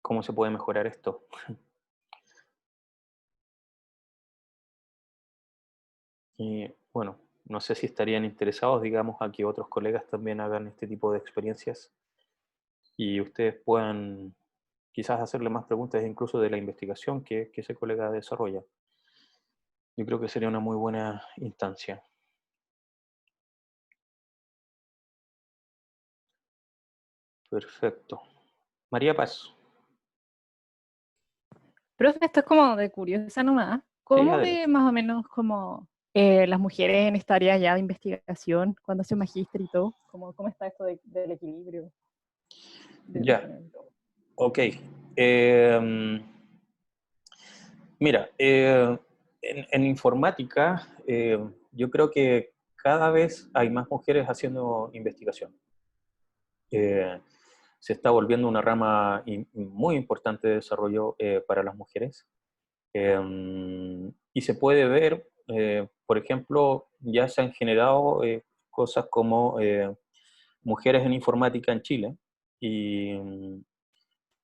¿Cómo se puede mejorar esto? Y bueno, no sé si estarían interesados, digamos, a que otros colegas también hagan este tipo de experiencias y ustedes puedan quizás hacerle más preguntas incluso de la investigación que ese colega desarrolla. Yo creo que sería una muy buena instancia. Perfecto. María Paz. Profe, esto es como de curiosa nomás. ¿Cómo adelante. ve más o menos como las mujeres en esta área ya de investigación, cuando hace magíster y todo? ¿Cómo está esto del equilibrio? Ya, ok. Mira, en informática yo creo que cada vez hay más mujeres haciendo investigación. Se está volviendo una rama muy importante de desarrollo para las mujeres. Y se puede ver, por ejemplo, ya se han generado cosas como mujeres en informática en Chile. Y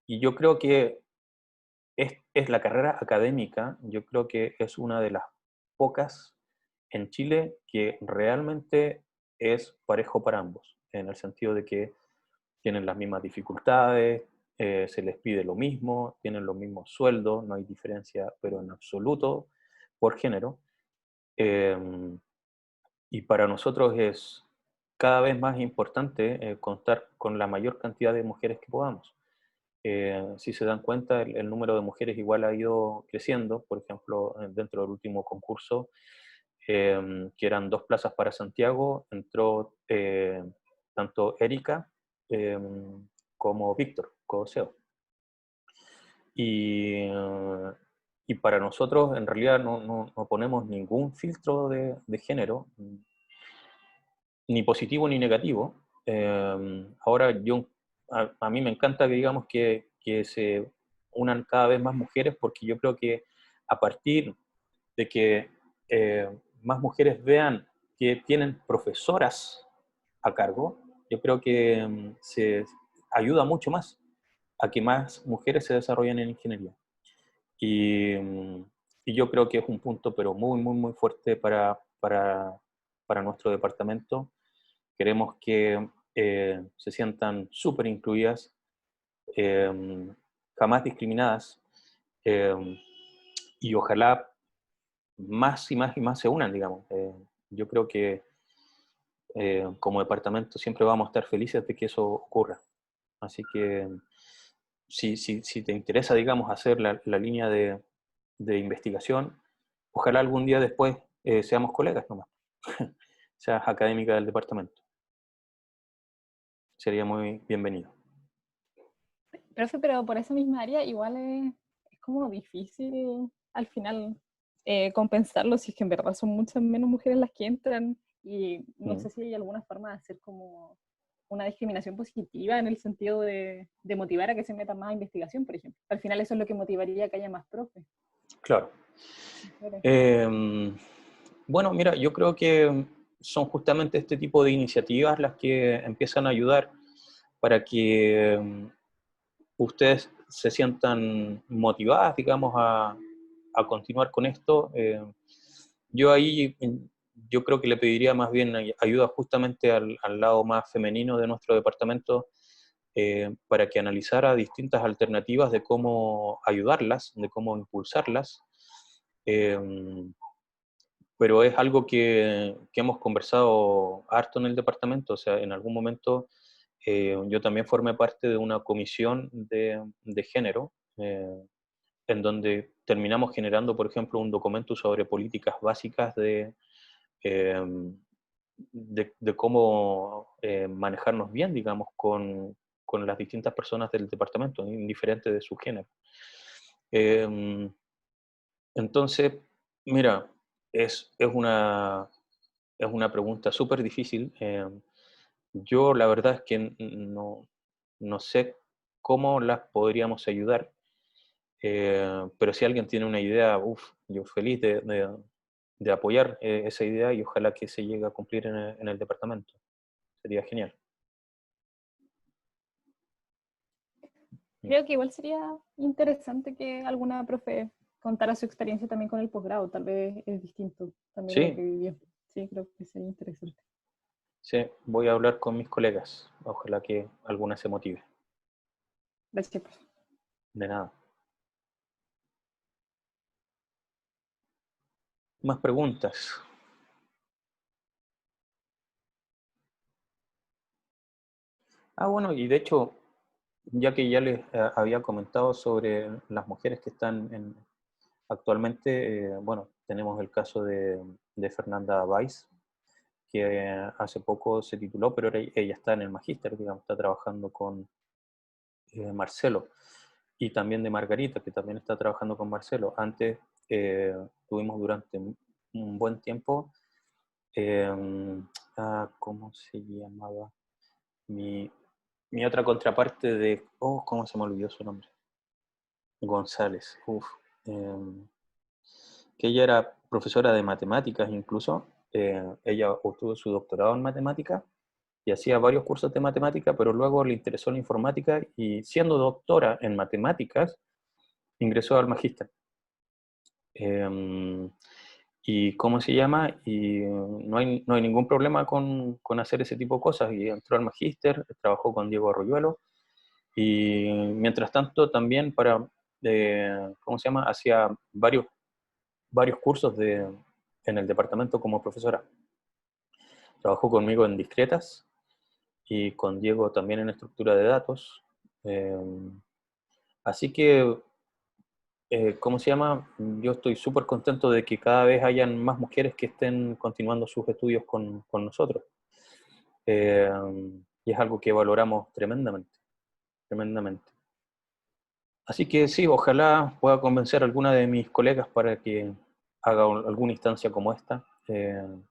yo creo que es la carrera académica, yo creo que es una de las pocas en Chile que realmente es parejo para ambos, en el sentido de que tienen las mismas dificultades, se les pide lo mismo, tienen los mismos sueldos, no hay diferencia, pero en absoluto, por género. Y para nosotros es cada vez más importante contar con la mayor cantidad de mujeres que podamos. Si se dan cuenta, el número de mujeres igual ha ido creciendo. Por ejemplo, dentro del último concurso, que eran 2 plazas para Santiago, entró tanto Erika como Víctor Codoseo. Y para nosotros, en realidad, no ponemos ningún filtro de género, ni positivo ni negativo. Ahora, a mí me encanta que digamos que se unan cada vez más mujeres, porque yo creo que a partir de que más mujeres vean que tienen profesoras a cargo, yo creo que se ayuda mucho más a que más mujeres se desarrollen en ingeniería. Y yo creo que es un punto pero muy, muy, muy fuerte para nuestro departamento. Queremos que se sientan súper incluidas, jamás discriminadas, y ojalá más y más y más se unan, digamos. Yo creo que como departamento siempre vamos a estar felices de que eso ocurra. Así que si te interesa, digamos, hacer la línea de de investigación. Ojalá algún día después seamos colegas nomás, seas académica del departamento. Sería muy bienvenido. Profe, pero por esa misma área igual es como difícil al final compensarlo si es que en verdad son muchas menos mujeres las que entran y no sé si hay alguna forma de hacer como una discriminación positiva en el sentido de motivar a que se metan más a investigación, por ejemplo. Al final eso es lo que motivaría a que haya más profes. Claro. Bueno, mira, yo creo que son justamente este tipo de iniciativas las que empiezan a ayudar para que ustedes se sientan motivadas, digamos, a continuar con esto. Yo ahí, yo creo que le pediría más bien ayuda justamente al lado más femenino de nuestro departamento para que analizara distintas alternativas de cómo ayudarlas, de cómo impulsarlas. Pero es algo que hemos conversado harto en el departamento, o sea, en algún momento yo también formé parte de una comisión de género, en donde terminamos generando, por ejemplo, un documento sobre políticas básicas de cómo manejarnos bien, digamos, con las distintas personas del departamento, indiferente de su género. Entonces, mira, es una pregunta súper difícil. Yo la verdad es que no sé cómo las podríamos ayudar, pero si alguien tiene una idea, yo feliz de apoyar esa idea y ojalá que se llegue a cumplir en el departamento. Sería genial. Creo que igual sería interesante que alguna profe contara su experiencia también con el posgrado, tal vez es distinto también Sí. lo que vivió. Sí, creo que sería interesante. Sí, voy a hablar con mis colegas. Ojalá que alguna se motive. Gracias, profe. De nada. Más preguntas. Bueno, y de hecho, ya que ya les había comentado sobre las mujeres que están actualmente, bueno, tenemos el caso de Fernanda Weiss, que hace poco se tituló, pero ella está en el magíster, digamos, está trabajando con Marcelo, y también de Margarita, que también está trabajando con Marcelo. Antes tuvimos durante un buen tiempo, ¿cómo se llamaba? Mi otra contraparte ¿cómo se me olvidó su nombre? González, que ella era profesora de matemáticas incluso. Ella obtuvo su doctorado en matemáticas y hacía varios cursos de matemática, pero luego le interesó la informática y siendo doctora en matemáticas, ingresó al magíster. ¿Y cómo se llama? Y no hay ningún problema con hacer ese tipo de cosas. Y entró al magíster, trabajó con Diego Arroyuelo, y mientras tanto también ¿cómo se llama? Hacía varios cursos en el departamento como profesora. Trabajó conmigo en discretas y con Diego también en estructura de datos. Así que, ¿cómo se llama? Yo estoy súper contento de que cada vez hayan más mujeres que estén continuando sus estudios con nosotros. Y es algo que valoramos tremendamente, tremendamente. Así que sí, ojalá pueda convencer a alguna de mis colegas para que haga alguna instancia como esta, en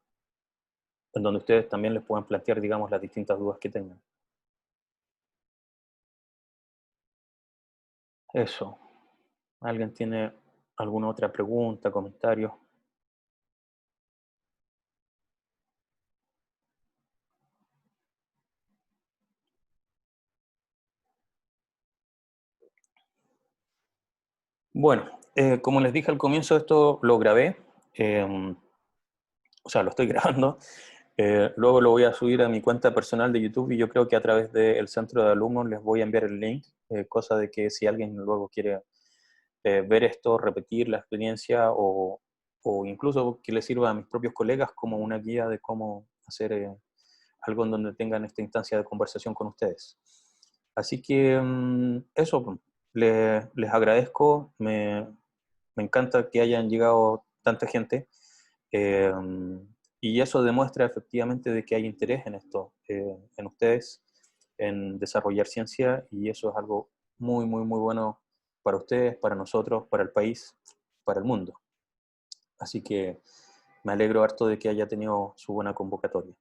donde ustedes también les puedan plantear, digamos, las distintas dudas que tengan. Eso. ¿Alguien tiene alguna otra pregunta, comentario? Bueno, como les dije al comienzo, esto lo grabé, o sea, lo estoy grabando. Luego lo voy a subir a mi cuenta personal de YouTube y yo creo que a través del centro de alumnos les voy a enviar el link, cosa de que si alguien luego quiere ver esto, repetir la experiencia o incluso que les sirva a mis propios colegas como una guía de cómo hacer algo en donde tengan esta instancia de conversación con ustedes. Así que eso, les agradezco, me encanta que hayan llegado tanta gente, y eso demuestra efectivamente de que hay interés en esto, en ustedes, en desarrollar ciencia, y eso es algo muy, muy, muy bueno para ustedes, para nosotros, para el país, para el mundo. Así que me alegro harto de que haya tenido su buena convocatoria.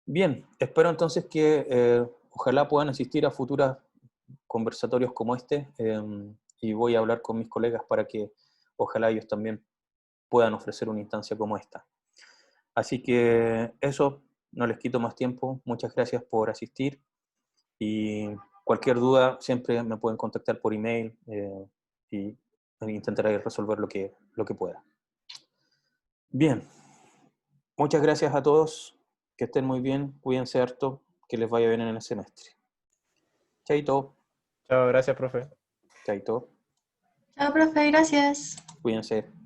Bien, espero entonces que ojalá puedan asistir a futuros conversatorios como este, y voy a hablar con mis colegas para que ojalá ellos también puedan ofrecer una instancia como esta. Así que eso, no les quito más tiempo. Muchas gracias por asistir, y cualquier duda siempre me pueden contactar por email, y intentaré resolver lo que pueda. Bien, muchas gracias a todos, que estén muy bien, cuídense harto, que les vaya bien en el semestre. Chaito. Chao, gracias, profe. Chaito. Chao, profe, gracias. Cuídense.